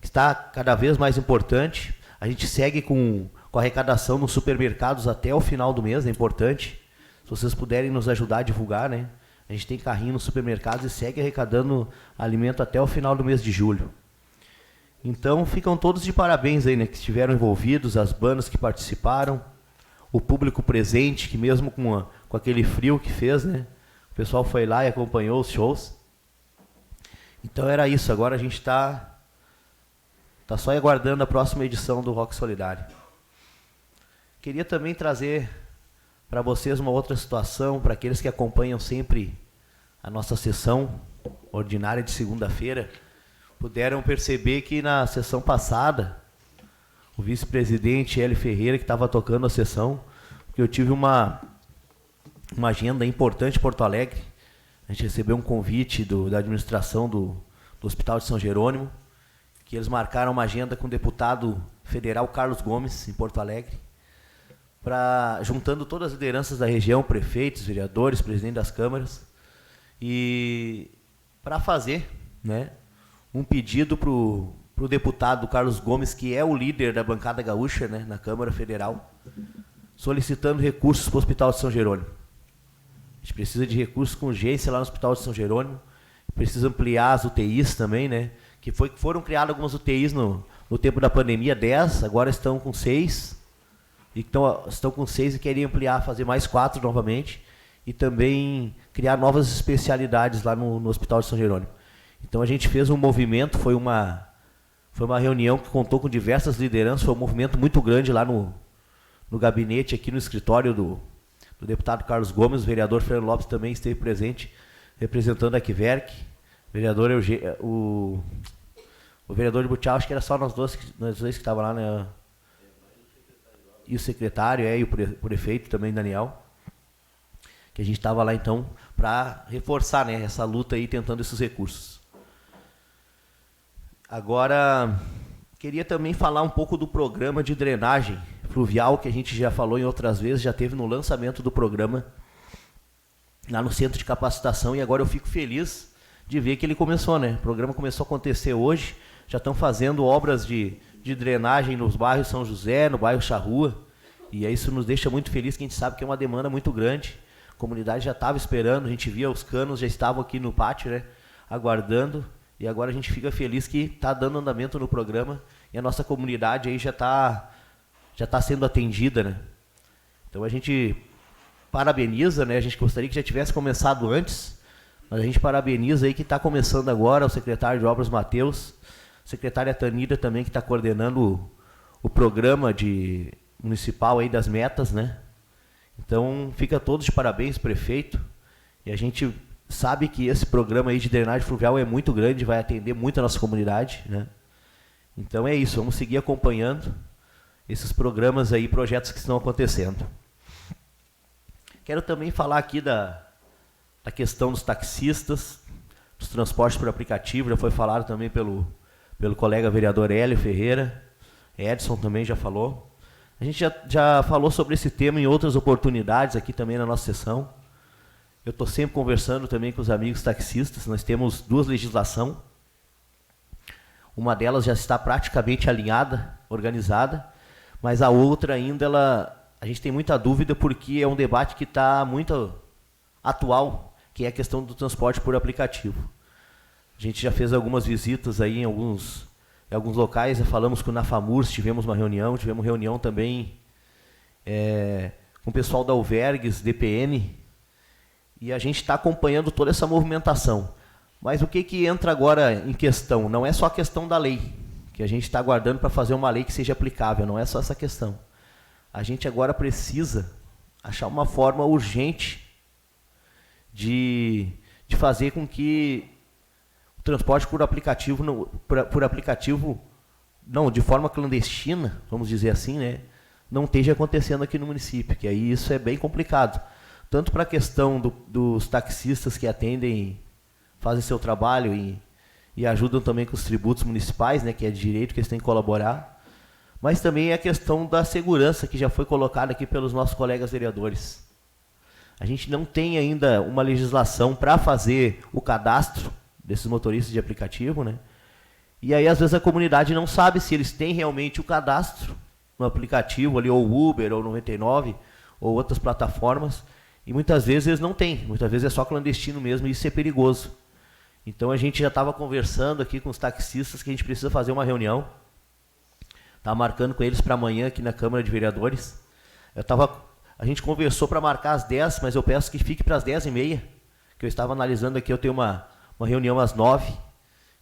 está cada vez mais importante. A gente segue com a arrecadação nos supermercados até o final do mês, é importante. Se vocês puderem nos ajudar a divulgar, né? A gente tem carrinho nos supermercados e segue arrecadando alimento até o final do mês de julho. Então ficam todos de parabéns aí, né? Que estiveram envolvidos, as bandas que participaram, o público presente, que mesmo com aquele frio que fez, né? O pessoal foi lá e acompanhou os shows. Então era isso, agora a gente está só aguardando a próxima edição do Rock Solidário. Queria também trazer para vocês uma outra situação, para aqueles que acompanham sempre a nossa sessão ordinária de segunda-feira, puderam perceber que na sessão passada, o vice-presidente Hélio Ferreira, que estava tocando a sessão, porque eu tive uma agenda importante em Porto Alegre. A gente recebeu um convite da administração do Hospital de São Jerônimo, que eles marcaram uma agenda com o deputado federal Carlos Gomes, em Porto Alegre, juntando todas as lideranças da região, prefeitos, vereadores, presidente das câmaras, e para fazer, né, um pedido para o deputado Carlos Gomes, que é o líder da bancada gaúcha, né, na Câmara Federal, solicitando recursos para o Hospital de São Jerônimo. A gente precisa de recursos com urgência lá no Hospital de São Jerônimo, precisa ampliar as UTIs também, né, que foram criadas algumas UTIs no tempo da pandemia, 10, agora estão com 6, estão com 6 e querem ampliar, fazer mais 4 novamente, e também criar novas especialidades lá no Hospital de São Jerônimo. Então a gente fez um movimento, foi uma reunião que contou com diversas lideranças, foi um movimento muito grande lá no gabinete, aqui no escritório do deputado Carlos Gomes. O vereador Fernando Lopes também esteve presente, representando a Quiverc. O vereador de Butiá, acho que era só nós dois que estavam lá, né? E o secretário, e o prefeito também, Daniel, que a gente estava lá então para reforçar, né, essa luta aí, tentando esses recursos. Agora, queria também falar um pouco do programa de drenagem fluvial, que a gente já falou em outras vezes, já teve no lançamento do programa lá no centro de capacitação, e agora eu fico feliz de ver que ele começou, né? O programa começou a acontecer hoje, já estão fazendo obras de drenagem nos bairros São José, no bairro Charrua, e isso nos deixa muito feliz, que a gente sabe que é uma demanda muito grande. A comunidade já estava esperando, a gente via os canos, já estavam aqui no pátio, né, aguardando, e agora a gente fica feliz que está dando andamento no programa, e a nossa comunidade aí já está sendo atendida, né. Então a gente parabeniza, né, a gente gostaria que já tivesse começado antes, mas a gente parabeniza aí que está começando agora, o secretário de Obras Matheus, a secretária Tanira também, que está coordenando o programa municipal aí das metas, né. Então fica todos de parabéns, prefeito, e a gente sabe que esse programa aí de drenagem fluvial é muito grande, vai atender muito a nossa comunidade, né. Então é isso, vamos seguir acompanhando esses programas aí, projetos que estão acontecendo. Quero também falar aqui da questão dos taxistas, dos transportes por aplicativo, já foi falado também pelo colega vereador Hélio Ferreira, Edson também já falou. A gente já falou sobre esse tema em outras oportunidades aqui também na nossa sessão. Eu estou sempre conversando também com os amigos taxistas, nós temos 2 legislações, uma delas já está praticamente alinhada, organizada, mas a outra ainda, a gente tem muita dúvida porque é um debate que está muito atual, que é a questão do transporte por aplicativo. A gente já fez algumas visitas aí em alguns locais, já falamos com o Nafamurs, tivemos reunião também com o pessoal da Alvergues, DPM, e a gente está acompanhando toda essa movimentação. Mas o que entra agora em questão? Não é só a questão da lei, que a gente está aguardando para fazer uma lei que seja aplicável, não é só essa questão. A gente agora precisa achar uma forma urgente de fazer com que o transporte por aplicativo, de forma clandestina, vamos dizer assim, né, não esteja acontecendo aqui no município, que aí isso é bem complicado. Tanto para a questão dos taxistas que atendem, fazem seu trabalho e ajudam também com os tributos municipais, né, que é de direito que eles têm que colaborar, mas também a questão da segurança, que já foi colocada aqui pelos nossos colegas vereadores. A gente não tem ainda uma legislação para fazer o cadastro desses motoristas de aplicativo, né? E aí, às vezes, a comunidade não sabe se eles têm realmente o cadastro no aplicativo ali, ou Uber, ou 99, ou outras plataformas, e muitas vezes eles não têm, muitas vezes é só clandestino mesmo, e isso é perigoso. Então a gente já estava conversando aqui com os taxistas que a gente precisa fazer uma reunião, estava marcando com eles para amanhã aqui na Câmara de Vereadores. A gente conversou para marcar às 10, mas eu peço que fique para as 10h30, que eu estava analisando aqui, eu tenho uma reunião às 9,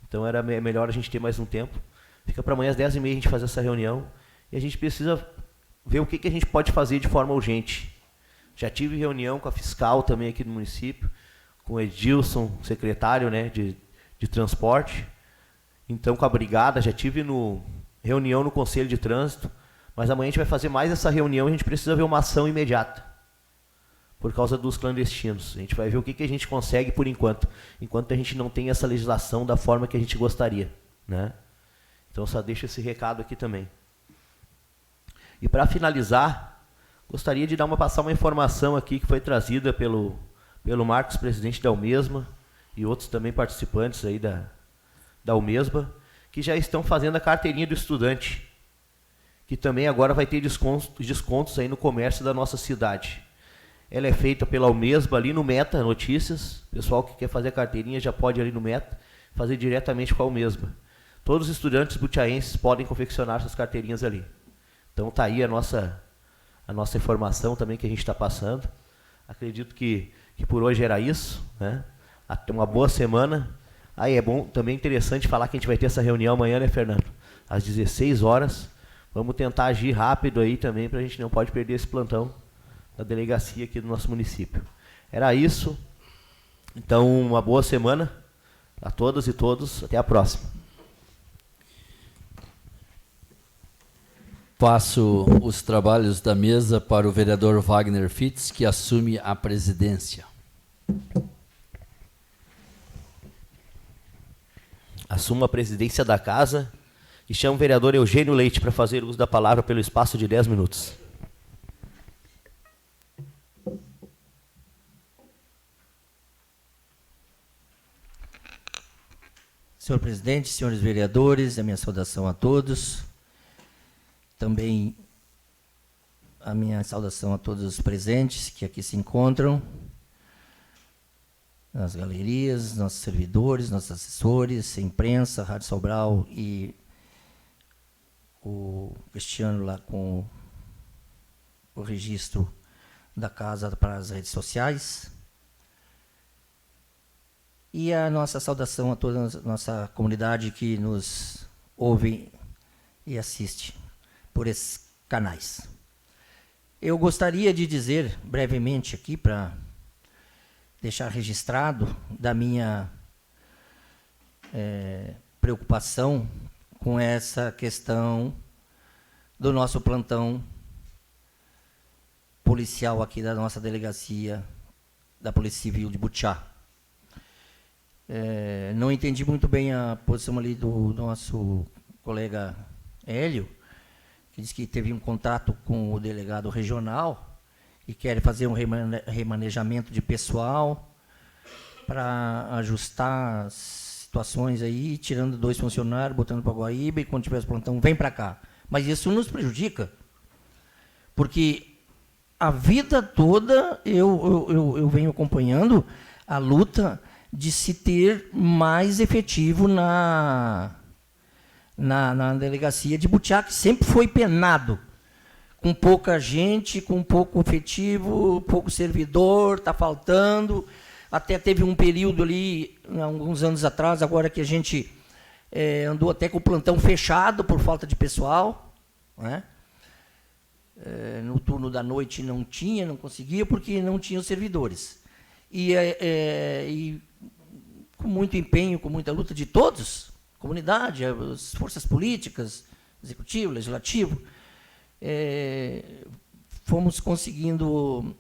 então era melhor a gente ter mais um tempo. Fica para amanhã às 10h30 a gente fazer essa reunião, e a gente precisa ver o que a gente pode fazer de forma urgente. Já tive reunião com a fiscal também aqui do município, com o Edilson, secretário, né, de transporte, então com a brigada, já tive reunião no Conselho de Trânsito, mas amanhã a gente vai fazer mais essa reunião e a gente precisa ver uma ação imediata, por causa dos clandestinos. A gente vai ver o que a gente consegue por enquanto a gente não tem essa legislação da forma que a gente gostaria, né? Então só deixo esse recado aqui também. E para finalizar, gostaria de passar uma informação aqui que foi trazida pelo Marcos, presidente da UMESMA, e outros também participantes aí da UMESMA, que já estão fazendo a carteirinha do estudante, que também agora vai ter descontos aí no comércio da nossa cidade. Ela é feita pela UMESMA ali no Meta Notícias. O pessoal que quer fazer a carteirinha já pode ir ali no Meta, fazer diretamente com a UMESMA. Todos os estudantes butiaenses podem confeccionar suas carteirinhas ali. Então está aí a nossa informação também que a gente está passando. Acredito que por hoje era isso, né? Até uma boa semana. Aí é bom, também interessante falar que a gente vai ter essa reunião amanhã, né, Fernando? Às 16 horas. Vamos tentar agir rápido aí também, para a gente não pode perder esse plantão da delegacia aqui do nosso município. Era isso. Então, uma boa semana a todas e todos. Até a próxima. Passo os trabalhos da mesa para o vereador Wagner Fitz, que assume a presidência. Assumo a presidência da casa e chamo o vereador Eugênio Leite para fazer uso da palavra pelo espaço de 10 minutos. Senhor presidente, senhores vereadores, a minha saudação a todos. Também a minha saudação a todos os presentes que aqui se encontram, nas galerias, nossos servidores, nossos assessores, imprensa, Rádio Sobral e o Cristiano lá com o registro da casa para as redes sociais. E a nossa saudação a toda a nossa comunidade que nos ouve e assiste por esses canais. Eu gostaria de dizer brevemente aqui, para deixar registrado, da minha preocupação com essa questão do nosso plantão policial aqui da nossa delegacia da Polícia Civil de Butiá. Não entendi muito bem a posição ali do nosso colega Hélio, que disse que teve um contato com o delegado regional e quer fazer um remanejamento de pessoal para ajustar as situações aí, tirando 2 funcionários, botando para Guaíba, e quando tiver esse plantão, vem para cá. Mas isso nos prejudica, porque a vida toda eu venho acompanhando a luta de se ter mais efetivo na delegacia de Butiá, que sempre foi penado, com pouca gente, com pouco efetivo, pouco servidor, está faltando. Até teve um período ali, alguns anos atrás, agora que a gente andou até com o plantão fechado por falta de pessoal, né? No turno da noite não conseguia, porque não tinha os servidores. E com muito empenho, com muita luta de todos, comunidade, as forças políticas, executivo, legislativo, fomos conseguindo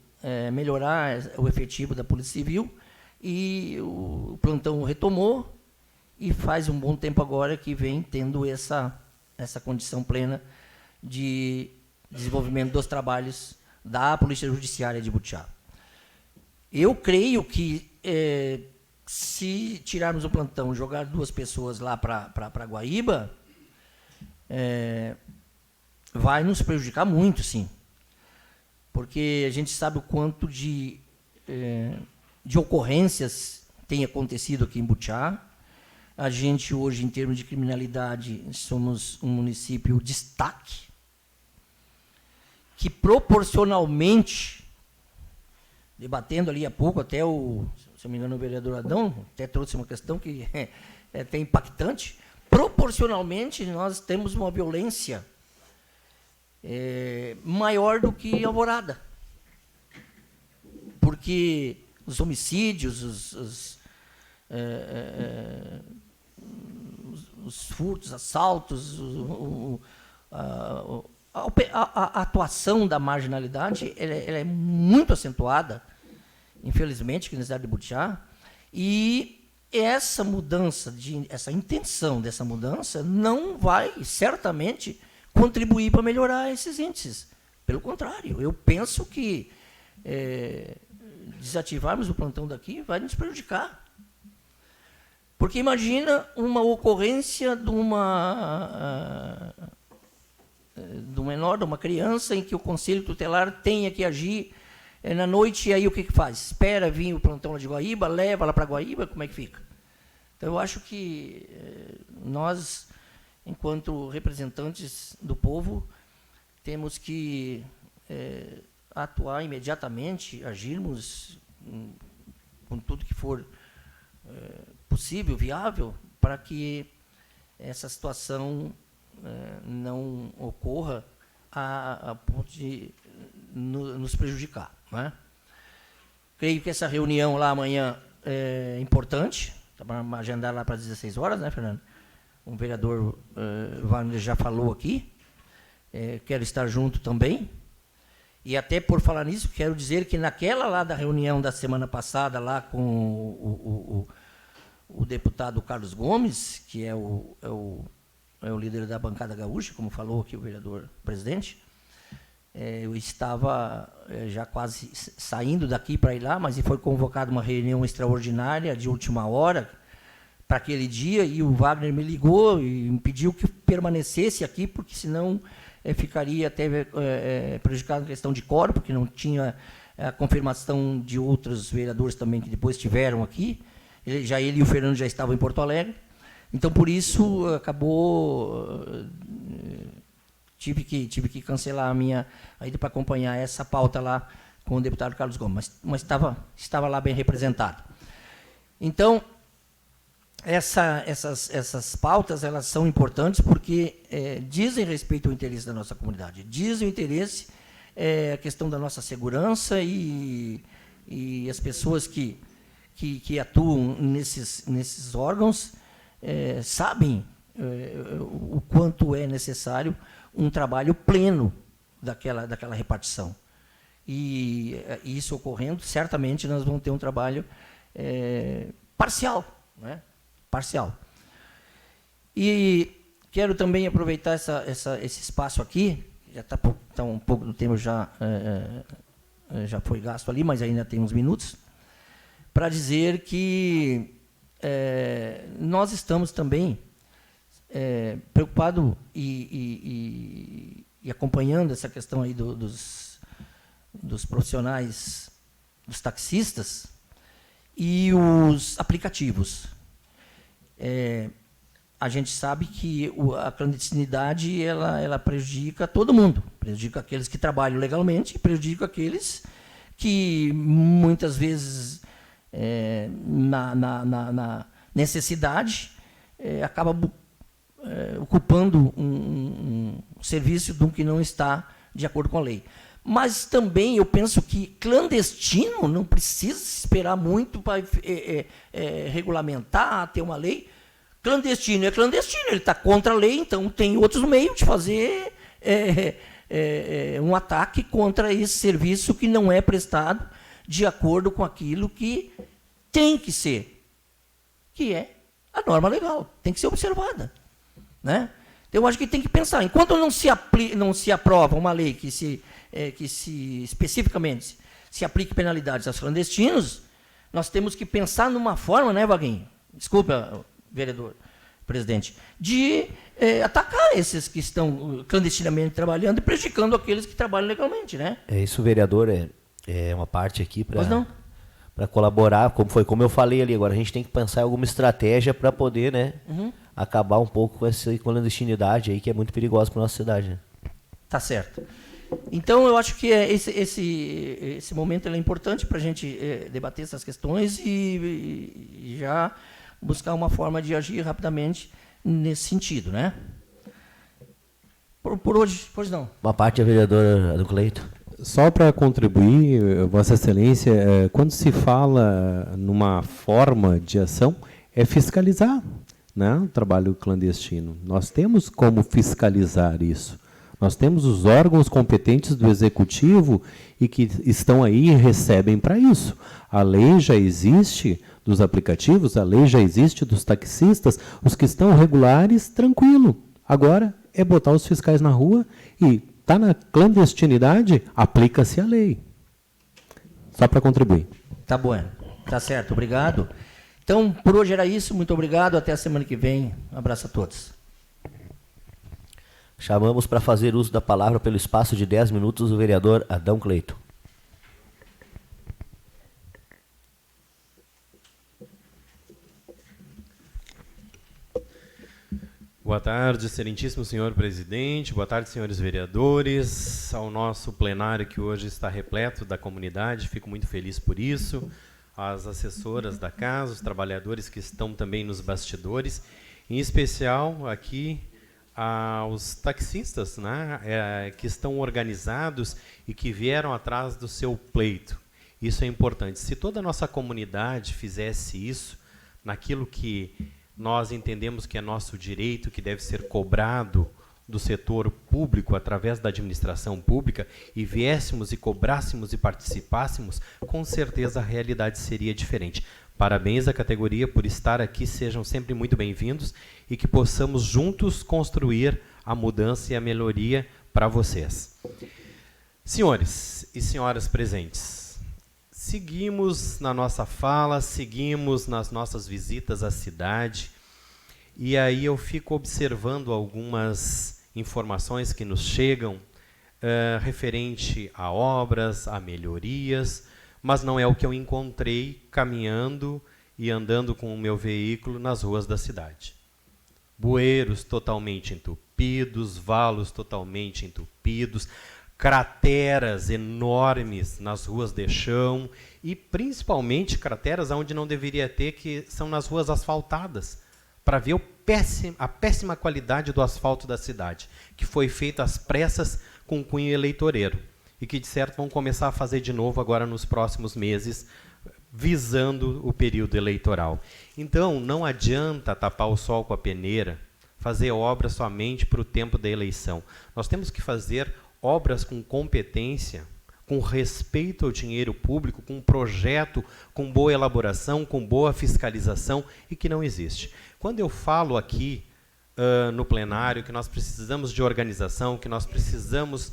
melhorar o efetivo da Polícia Civil e o plantão retomou e faz um bom tempo agora que vem tendo essa condição plena de desenvolvimento dos trabalhos da Polícia Judiciária de Butiá. Eu creio que se tirarmos o plantão e jogar 2 pessoas lá para Guaíba, vai nos prejudicar muito, sim. Porque a gente sabe o quanto de ocorrências tem acontecido aqui em Butiá. A gente hoje, em termos de criminalidade, somos um município destaque, que proporcionalmente, debatendo ali há pouco, até se eu não me engano, o vereador Adão até trouxe uma questão que é até impactante, proporcionalmente nós temos uma violência maior do que Alvorada. Porque os homicídios, os furtos, assaltos, a atuação da marginalidade ela é muito acentuada, infelizmente, aqui na cidade de Butiá, e essa mudança, essa intenção dessa mudança não vai, certamente, contribuir para melhorar esses índices. Pelo contrário, eu penso que desativarmos o plantão daqui vai nos prejudicar. Porque imagina uma ocorrência de um menor, de uma criança, em que o Conselho Tutelar tenha que agir na noite, e aí o que faz? Espera vir o plantão lá de Guaíba, leva lá para Guaíba, como é que fica? Então, eu acho que nós, enquanto representantes do povo, temos que atuar imediatamente, agirmos com tudo que for possível, viável, para que essa situação não ocorra a ponto de nos prejudicar. Não é? Creio que essa reunião lá amanhã é importante, está para agendar lá para as 16 horas, né, Fernando? O vereador Wagner já falou aqui, quero estar junto também, e até por falar nisso, quero dizer que naquela lá da reunião da semana passada, lá com o deputado Carlos Gomes, que é o líder da bancada gaúcha, como falou aqui o vereador presidente, eu estava já quase saindo daqui para ir lá, mas foi convocada uma reunião extraordinária de última hora para aquele dia, e o Wagner me ligou e me pediu que permanecesse aqui, porque senão ficaria até prejudicado a questão de quórum, porque não tinha a confirmação de outros vereadores também que depois estiveram aqui. Ele e o Fernando já estavam em Porto Alegre. Então, por isso, acabou... Tive que cancelar a minha ida para acompanhar essa pauta lá com o deputado Carlos Gomes, mas estava lá bem representado. Então, essas pautas, elas são importantes porque dizem respeito ao interesse da nossa comunidade, dizem o interesse, a questão da nossa segurança, e as pessoas que atuam nesses órgãos sabem o quanto é necessário um trabalho pleno daquela repartição. E isso ocorrendo, certamente nós vamos ter um trabalho parcial, né? Parcial. E quero também aproveitar esse espaço aqui, já está um pouco do tempo já foi gasto ali, mas ainda tem uns minutos, para dizer que nós estamos também preocupados e acompanhando essa questão aí dos profissionais, dos taxistas e os aplicativos. A gente sabe que a clandestinidade ela prejudica todo mundo, prejudica aqueles que trabalham legalmente, prejudica aqueles que muitas vezes na necessidade acaba ocupando um serviço de um que não está de acordo com a lei. Mas também eu penso que clandestino não precisa esperar muito para regulamentar, ter uma lei. Clandestino é clandestino, ele está contra a lei, então tem outros meios de fazer um ataque contra esse serviço que não é prestado de acordo com aquilo que tem que ser, que é a norma legal, tem que ser observada, né? Então, eu acho que tem que pensar, enquanto não se aprova uma lei que especificamente se aplique penalidades aos clandestinos, nós temos que pensar numa forma, né, Vaguinho? Desculpa, vereador, presidente, de atacar esses que estão clandestinamente trabalhando e prejudicando aqueles que trabalham legalmente, né? Isso, vereador, é uma parte aqui para colaborar, como eu falei ali. Agora a gente tem que pensar em alguma estratégia para poder, né, acabar um pouco com essa clandestinidade aí que é muito perigosa para nossa cidade. Né? Tá certo. Então, eu acho que esse momento é importante para a gente debater essas questões e já buscar uma forma de agir rapidamente nesse sentido, né? Por hoje, pois não. Uma parte é vereador do Cleito. Só para contribuir, Vossa Excelência, quando se fala numa forma de ação, é fiscalizar, né, o trabalho clandestino. Nós temos como fiscalizar isso. Nós temos os órgãos competentes do Executivo e que estão aí e recebem para isso. A lei já existe dos aplicativos, a lei já existe dos taxistas, os que estão regulares, tranquilo. Agora é botar os fiscais na rua e está na clandestinidade, aplica-se a lei. Só para contribuir. Tá bom, tá certo, obrigado. Então, por hoje era isso, muito obrigado, até a semana que vem. Um abraço a todos. Chamamos para fazer uso da palavra pelo espaço de 10 minutos o vereador Adão Cleito. Boa tarde, excelentíssimo senhor presidente, boa tarde, senhores vereadores, ao nosso plenário que hoje está repleto da comunidade, fico muito feliz por isso, as assessoras da casa, os trabalhadores que estão também nos bastidores, em especial aqui aos taxistas, né, que estão organizados e que vieram atrás do seu pleito. Isso é importante. Se toda a nossa comunidade fizesse isso, naquilo que nós entendemos que é nosso direito, que deve ser cobrado do setor público através da administração pública, e viéssemos e cobrássemos e participássemos, com certeza a realidade seria diferente. Parabéns à categoria por estar aqui, sejam sempre muito bem-vindos e que possamos juntos construir a mudança e a melhoria para vocês. Senhores e senhoras presentes, seguimos na nossa fala, seguimos nas nossas visitas à cidade, e aí eu fico observando algumas informações que nos chegam referente a obras, a melhorias, mas não é o que eu encontrei caminhando e andando com o meu veículo nas ruas da cidade. Bueiros totalmente entupidos, valos totalmente entupidos, crateras enormes nas ruas de chão e principalmente crateras onde não deveria ter, que são nas ruas asfaltadas, para ver a péssima qualidade do asfalto da cidade, que foi feito às pressas com cunho eleitoreiro e que, de certo, vão começar a fazer de novo agora nos próximos meses, visando o período eleitoral. Então, não adianta tapar o sol com a peneira, fazer obras somente para o tempo da eleição. Nós temos que fazer obras com competência, com respeito ao dinheiro público, com projeto, com boa elaboração, com boa fiscalização, e que não existe. Quando eu falo aqui no plenário que nós precisamos de organização, que nós precisamos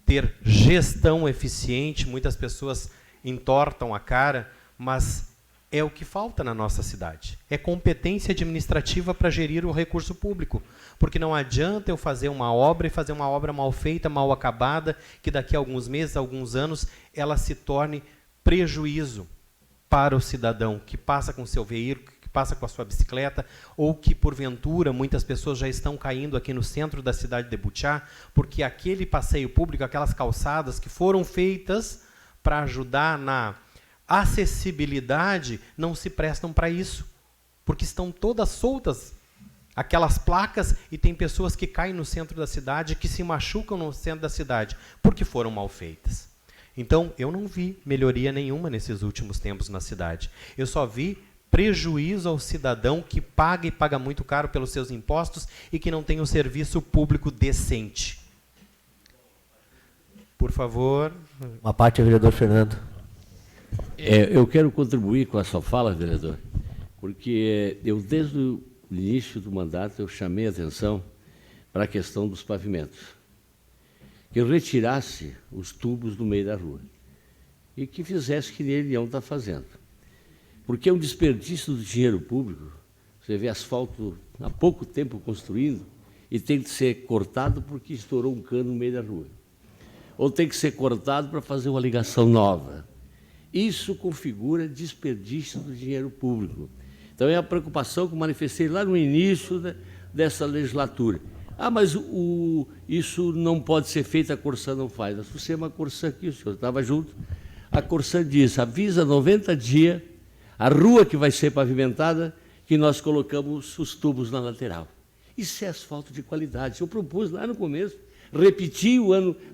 ter gestão eficiente, muitas pessoas entortam a cara, mas é o que falta na nossa cidade. É competência administrativa para gerir o recurso público, porque não adianta eu fazer uma obra e fazer uma obra mal feita, mal acabada, que daqui a alguns meses, alguns anos, ela se torne prejuízo para o cidadão que passa com seu veículo, que passa com a sua bicicleta, ou que, porventura, muitas pessoas já estão caindo aqui no centro da cidade de Butiá, porque aquele passeio público, aquelas calçadas que foram feitas para ajudar na acessibilidade, não se prestam para isso, porque estão todas soltas aquelas placas e tem pessoas que caem no centro da cidade, que se machucam no centro da cidade, porque foram mal feitas. Então, eu não vi melhoria nenhuma nesses últimos tempos na cidade. Eu só vi prejuízo ao cidadão que paga e paga muito caro pelos seus impostos e que não tem um serviço público decente. por favor. Uma parte é o vereador Fernando. Eu quero contribuir com a sua fala, vereador, porque eu, desde o início do mandato, eu chamei a atenção para a questão dos pavimentos. Que eu retirasse os tubos do meio da rua e que fizesse que ele não está fazendo. Porque é um desperdício do dinheiro público. Você vê asfalto há pouco tempo construindo e tem que ser cortado porque estourou um cano no meio da rua. Ou tem que ser cortado para fazer uma ligação nova. Isso configura desperdício do dinheiro público. Então, é a preocupação que eu manifestei lá no início dessa legislatura. Ah, mas isso não pode ser feito, a Corsã não faz. Nós trouxemos uma Corsã aqui, o senhor estava junto. A Corsã diz, avisa 90 dias a rua que vai ser pavimentada, que nós colocamos os tubos na lateral. Isso é asfalto de qualidade. Eu propus lá no começo, repetir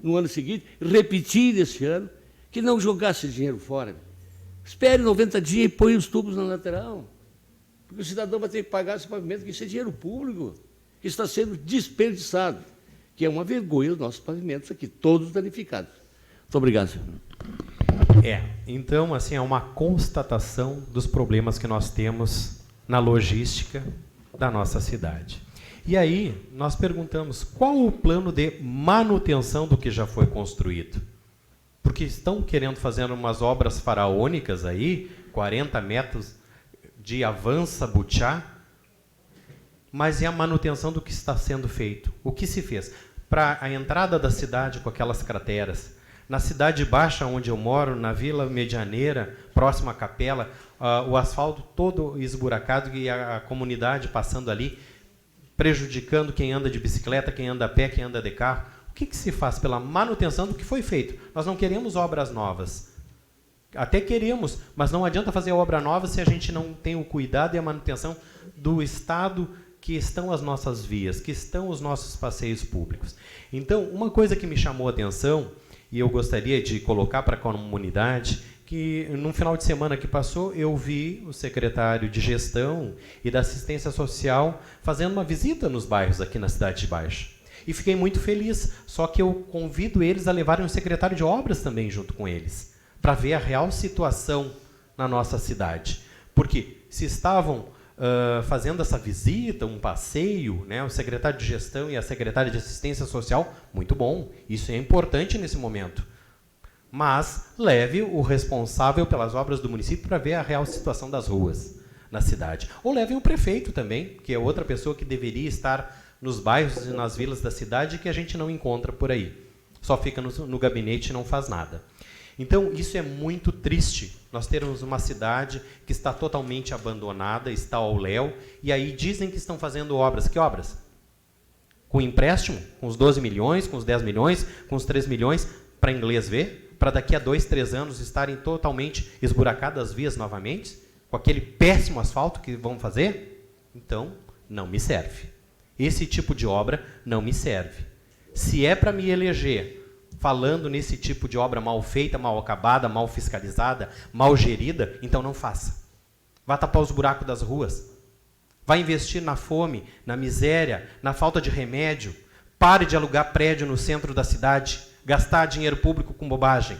no ano seguinte, repetir esse ano, que não jogasse dinheiro fora. Espere 90 dias e põe os tubos na lateral. Porque o cidadão vai ter que pagar esse pavimento, que isso é dinheiro público, que está sendo desperdiçado, que é uma vergonha os nossos pavimentos aqui, todos danificados. Muito obrigado, senhor. Então, assim, é uma constatação dos problemas que nós temos na logística da nossa cidade. E aí, nós perguntamos, qual o plano de manutenção do que já foi construído? Porque estão querendo fazer umas obras faraônicas aí, 40 metros de avança Butiá, mas é a manutenção do que está sendo feito. O que se fez? Para a entrada da cidade com aquelas crateras, na Cidade Baixa, onde eu moro, na Vila Medianeira, próxima à capela, o asfalto todo esburacado e a comunidade passando ali, prejudicando quem anda de bicicleta, quem anda a pé, quem anda de carro. O que se faz pela manutenção do que foi feito? Nós não queremos obras novas. Até queremos, mas não adianta fazer obra nova se a gente não tem o cuidado e a manutenção do estado que estão as nossas vias, que estão os nossos passeios públicos. Então, uma coisa que me chamou a atenção, e eu gostaria de colocar para a comunidade, que no final de semana que passou, eu vi o secretário de Gestão e da Assistência Social fazendo uma visita nos bairros aqui na Cidade Baixa. E fiquei muito feliz, só que eu convido eles a levarem um secretário de obras também junto com eles, para ver a real situação na nossa cidade. Porque se estavam fazendo essa visita, um passeio, né, o secretário de Gestão e a secretária de Assistência Social, muito bom, isso é importante nesse momento. Mas leve o responsável pelas obras do município para ver a real situação das ruas na cidade. Ou levem o prefeito também, que é outra pessoa que deveria estar nos bairros e nas vilas da cidade que a gente não encontra por aí. Só fica no gabinete e não faz nada. Então, isso é muito triste. Nós temos uma cidade que está totalmente abandonada, está ao léu, e aí dizem que estão fazendo obras. Que obras? Com empréstimo? Com os 12 milhões, com os 10 milhões, com os 3 milhões, para inglês ver? Para daqui a 2, 3 anos estarem totalmente esburacadas as vias novamente? Com aquele péssimo asfalto que vão fazer? Então, não me serve. Esse tipo de obra não me serve. Se é para me eleger falando nesse tipo de obra mal feita, mal acabada, mal fiscalizada, mal gerida, então não faça. Vá tapar os buracos das ruas. Vá investir na fome, na miséria, na falta de remédio. Pare de alugar prédio no centro da cidade, gastar dinheiro público com bobagem.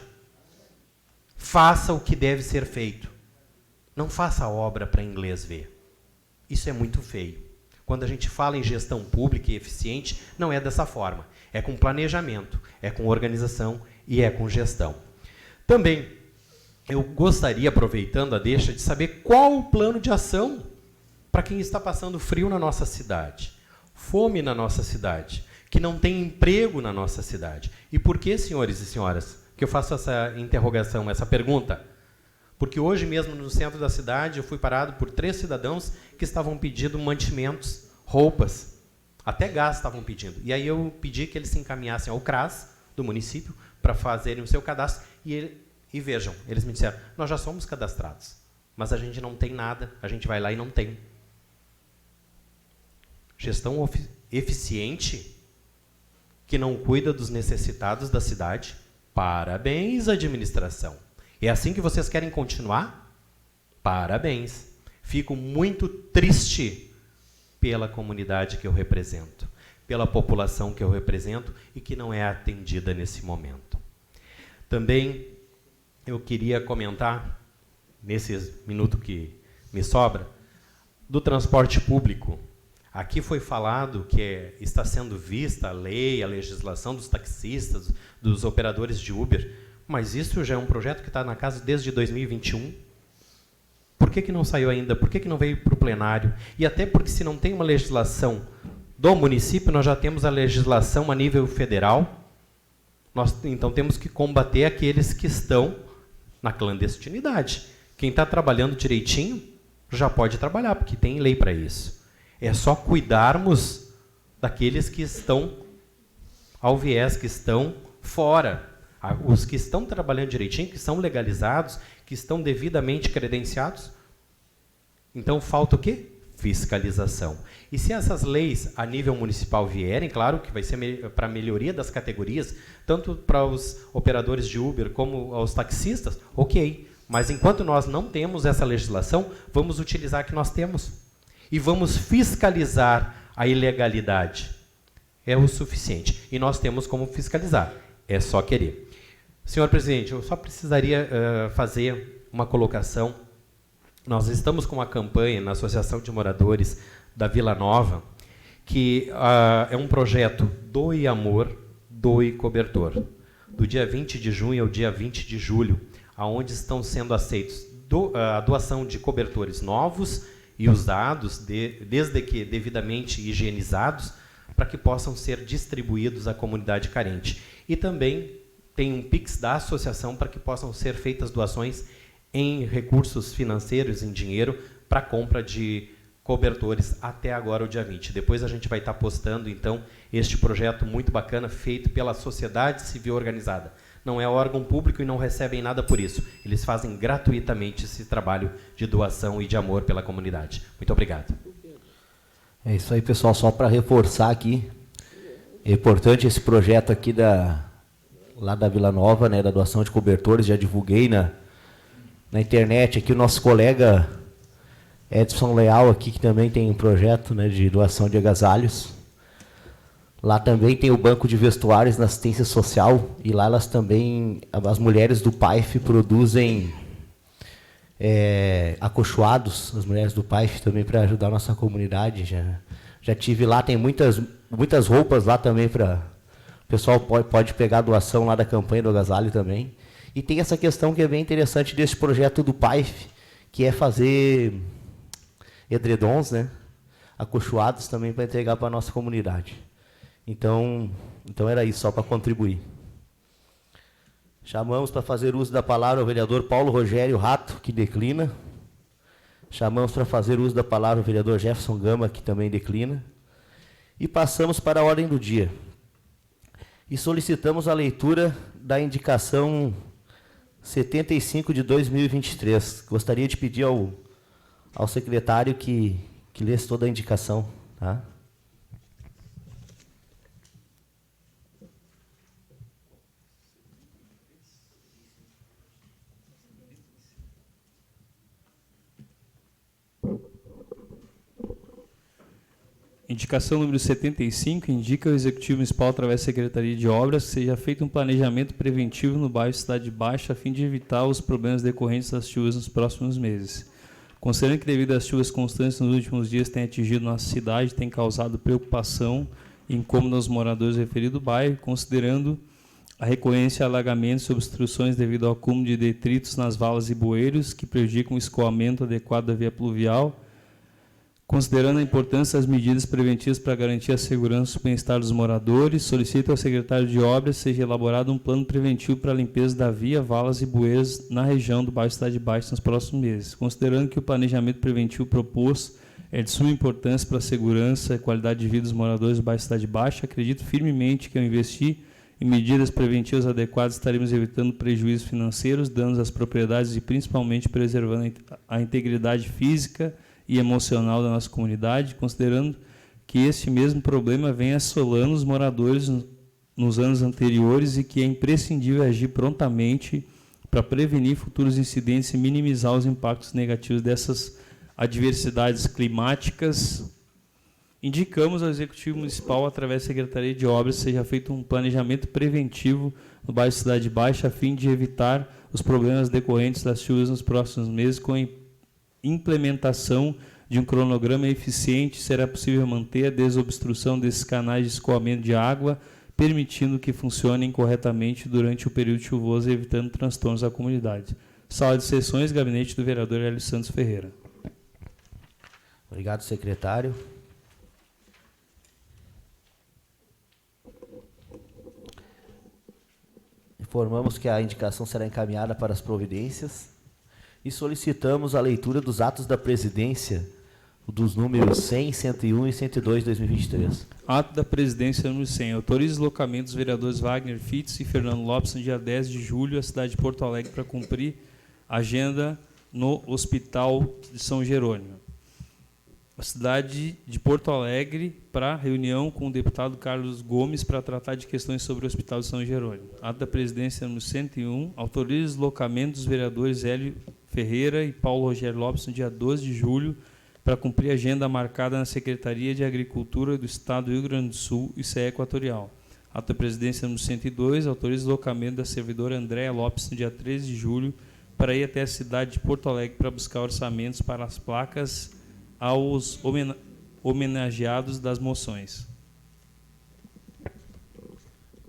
Faça o que deve ser feito. Não faça obra para inglês ver. Isso é muito feio. Quando a gente fala em gestão pública e eficiente, não é dessa forma. É com planejamento, é com organização e é com gestão. Também, eu gostaria, aproveitando a deixa, de saber qual o plano de ação para quem está passando frio na nossa cidade, fome na nossa cidade, que não tem emprego na nossa cidade. E por que, senhores e senhoras, que eu faço essa interrogação, essa pergunta? Porque hoje mesmo, no centro da cidade, eu fui parado por 3 cidadãos que estavam pedindo mantimentos, roupas, até gás estavam pedindo. E aí eu pedi que eles se encaminhassem ao CRAS do município para fazerem o seu cadastro. E vejam, eles me disseram, nós já somos cadastrados, mas a gente não tem nada, a gente vai lá e não tem. Gestão eficiente que não cuida dos necessitados da cidade. Parabéns, administração. É assim que vocês querem continuar? Parabéns. Fico muito triste pela comunidade que eu represento, pela população que eu represento e que não é atendida nesse momento. Também eu queria comentar, nesse minuto que me sobra, do transporte público. Aqui foi falado que está sendo vista a lei, a legislação dos taxistas, dos operadores de Uber, mas isso já é um projeto que está na casa desde 2021. Por que não saiu ainda? Por que não veio para o plenário? E até porque, se não tem uma legislação do município, nós já temos a legislação a nível federal. Nós, então, temos que combater aqueles que estão na clandestinidade. Quem está trabalhando direitinho já pode trabalhar, porque tem lei para isso. É só cuidarmos daqueles que estão ao viés, que estão fora. Os que estão trabalhando direitinho, que são legalizados, que estão devidamente credenciados. Então, falta o quê? Fiscalização. E se essas leis a nível municipal vierem, claro que vai ser para a melhoria das categorias, tanto para os operadores de Uber como aos taxistas, ok. Mas enquanto nós não temos essa legislação, vamos utilizar a que nós temos. E vamos fiscalizar a ilegalidade. É o suficiente. E nós temos como fiscalizar. É só querer. Senhor presidente, eu só precisaria fazer uma colocação. Nós estamos com uma campanha na Associação de Moradores da Vila Nova, que é um projeto Doe Amor, Doe Cobertor, do dia 20 de junho ao dia 20 de julho, onde estão sendo aceitos a doação de cobertores novos e usados, desde que devidamente higienizados, para que possam ser distribuídos à comunidade carente. E também tem um Pix da associação para que possam ser feitas doações em recursos financeiros, em dinheiro, para a compra de cobertores até agora, o dia 20. Depois a gente vai estar postando, então, este projeto muito bacana, feito pela sociedade civil organizada. Não é órgão público e não recebem nada por isso. Eles fazem gratuitamente esse trabalho de doação e de amor pela comunidade. Muito obrigado. É isso aí, pessoal. Só para reforçar aqui, é importante esse projeto aqui lá da Vila Nova, né, da doação de cobertores. Já divulguei na internet aqui o nosso colega Edson Leal aqui, que também tem um projeto, né, de doação de agasalhos. Lá também tem o banco de vestuários na assistência social, e lá elas também, as mulheres do PAIF produzem acolchoados, as mulheres do PAIF também, para ajudar a nossa comunidade. Já tive lá, tem muitas roupas lá também, para o pessoal pode pegar a doação lá da campanha do agasalho também. E tem essa questão que é bem interessante desse projeto do PAIF, que é fazer edredons, né, acolchoados também, para entregar para a nossa comunidade. Então era isso, só para contribuir. Chamamos para fazer uso da palavra o vereador Paulo Rogério Rato, que declina. Chamamos para fazer uso da palavra o vereador Jefferson Gama, que também declina. E passamos para a ordem do dia. E solicitamos a leitura da indicação 75 de 2023. Gostaria de pedir ao secretário que lesse toda a indicação, tá? Indicação número 75, indica ao Executivo Municipal, através da Secretaria de Obras, que seja feito um planejamento preventivo no bairro Cidade Baixa, a fim de evitar os problemas decorrentes das chuvas nos próximos meses. Considerando que, devido às chuvas constantes nos últimos dias, tem atingido nossa cidade, tem causado preocupação e incômodo aos moradores do referido bairro, considerando a recorrência a alagamentos e obstruções devido ao acúmulo de detritos nas valas e bueiros, que prejudicam o escoamento adequado da via pluvial, considerando a importância das medidas preventivas para garantir a segurança e o bem-estar dos moradores, solicita ao secretário de Obras que seja elaborado um plano preventivo para a limpeza da via, valas e bueiros na região do bairro Cidade Baixa nos próximos meses. Considerando que o planejamento preventivo proposto é de suma importância para a segurança e qualidade de vida dos moradores do bairro Cidade Baixa, acredito firmemente que, ao investir em medidas preventivas adequadas, estaremos evitando prejuízos financeiros, danos às propriedades e, principalmente, preservando a integridade física e emocional da nossa comunidade, considerando que este mesmo problema vem assolando os moradores nos anos anteriores e que é imprescindível agir prontamente para prevenir futuros incidentes e minimizar os impactos negativos dessas adversidades climáticas. Indicamos ao Executivo Municipal, através da Secretaria de Obras, seja feito um planejamento preventivo no bairro Cidade Baixa, a fim de evitar os problemas decorrentes das chuvas nos próximos meses. Com a implementação de um cronograma eficiente, será possível manter a desobstrução desses canais de escoamento de água, permitindo que funcionem corretamente durante o período chuvoso e evitando transtornos à comunidade. Sala de sessões, gabinete do vereador Hélio Santos Ferreira. Obrigado, secretário. Informamos que a indicação será encaminhada para as providências e solicitamos a leitura dos atos da presidência dos números 100, 101 e 102 de 2023. Ato da presidência número 100. Autoriza o deslocamento dos vereadores Wagner Fitz e Fernando Lopes no dia 10 de julho à cidade de Porto Alegre para cumprir agenda no Hospital de São Jerônimo. A cidade de Porto Alegre para reunião com o deputado Carlos Gomes para tratar de questões sobre o Hospital de São Jerônimo. Ato da presidência número 101. Autoriza o deslocamento dos vereadores Hélio Ferreira e Paulo Rogério Lopes no dia 12 de julho para cumprir a agenda marcada na Secretaria de Agricultura do Estado do Rio Grande do Sul e CE Equatorial. Ato da presidência número 102, autoriza o deslocamento da servidora Andréa Lopes no dia 13 de julho para ir até a cidade de Porto Alegre para buscar orçamentos para as placas aos homenageados das moções.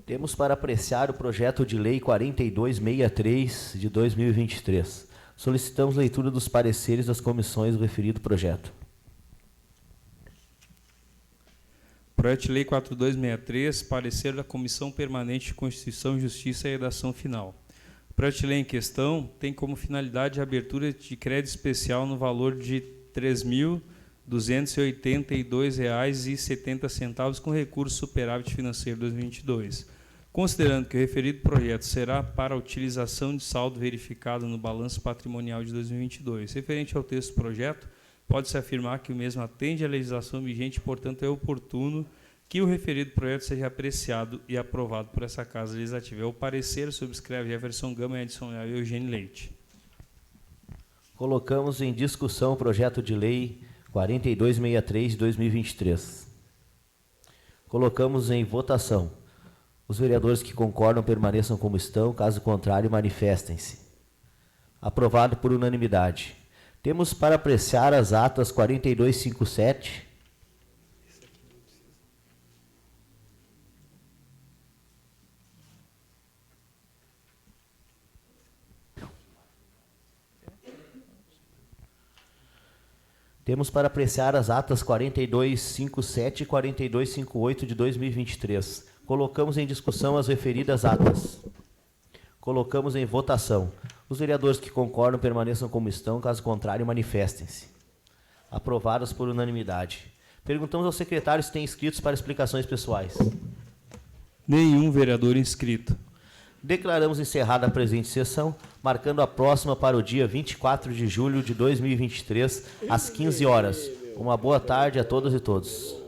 Temos para apreciar o projeto de lei 4263 de 2023. Solicitamos leitura dos pareceres das comissões do referido projeto. Projeto de Lei 4263, parecer da Comissão Permanente de Constituição, Justiça e Redação Final. O projeto de lei em questão tem como finalidade a abertura de crédito especial no valor de R$ 3.282,70 com recurso superávit financeiro 2022. Considerando que o referido projeto será para a utilização de saldo verificado no balanço patrimonial de 2022. Referente ao texto do projeto, pode-se afirmar que o mesmo atende à legislação vigente, portanto, é oportuno que o referido projeto seja apreciado e aprovado por essa Casa Legislativa. É o parecer, subscreve Jefferson Gama e adicional Eugênio Leite. Colocamos em discussão o projeto de lei 4263 de 2023. Colocamos em votação. Os vereadores que concordam permaneçam como estão, caso contrário, manifestem-se. Aprovado por unanimidade. Temos para apreciar as atas 4257. Temos para apreciar as atas 4257 e 4258 de 2023. Colocamos em discussão as referidas atas. Colocamos em votação. Os vereadores que concordam permaneçam como estão, caso contrário, manifestem-se. Aprovadas por unanimidade. Perguntamos ao secretário se tem inscritos para explicações pessoais. Nenhum vereador inscrito. Declaramos encerrada a presente sessão, marcando a próxima para o dia 24 de julho de 2023, às 15 horas. Uma boa tarde a todas e todos.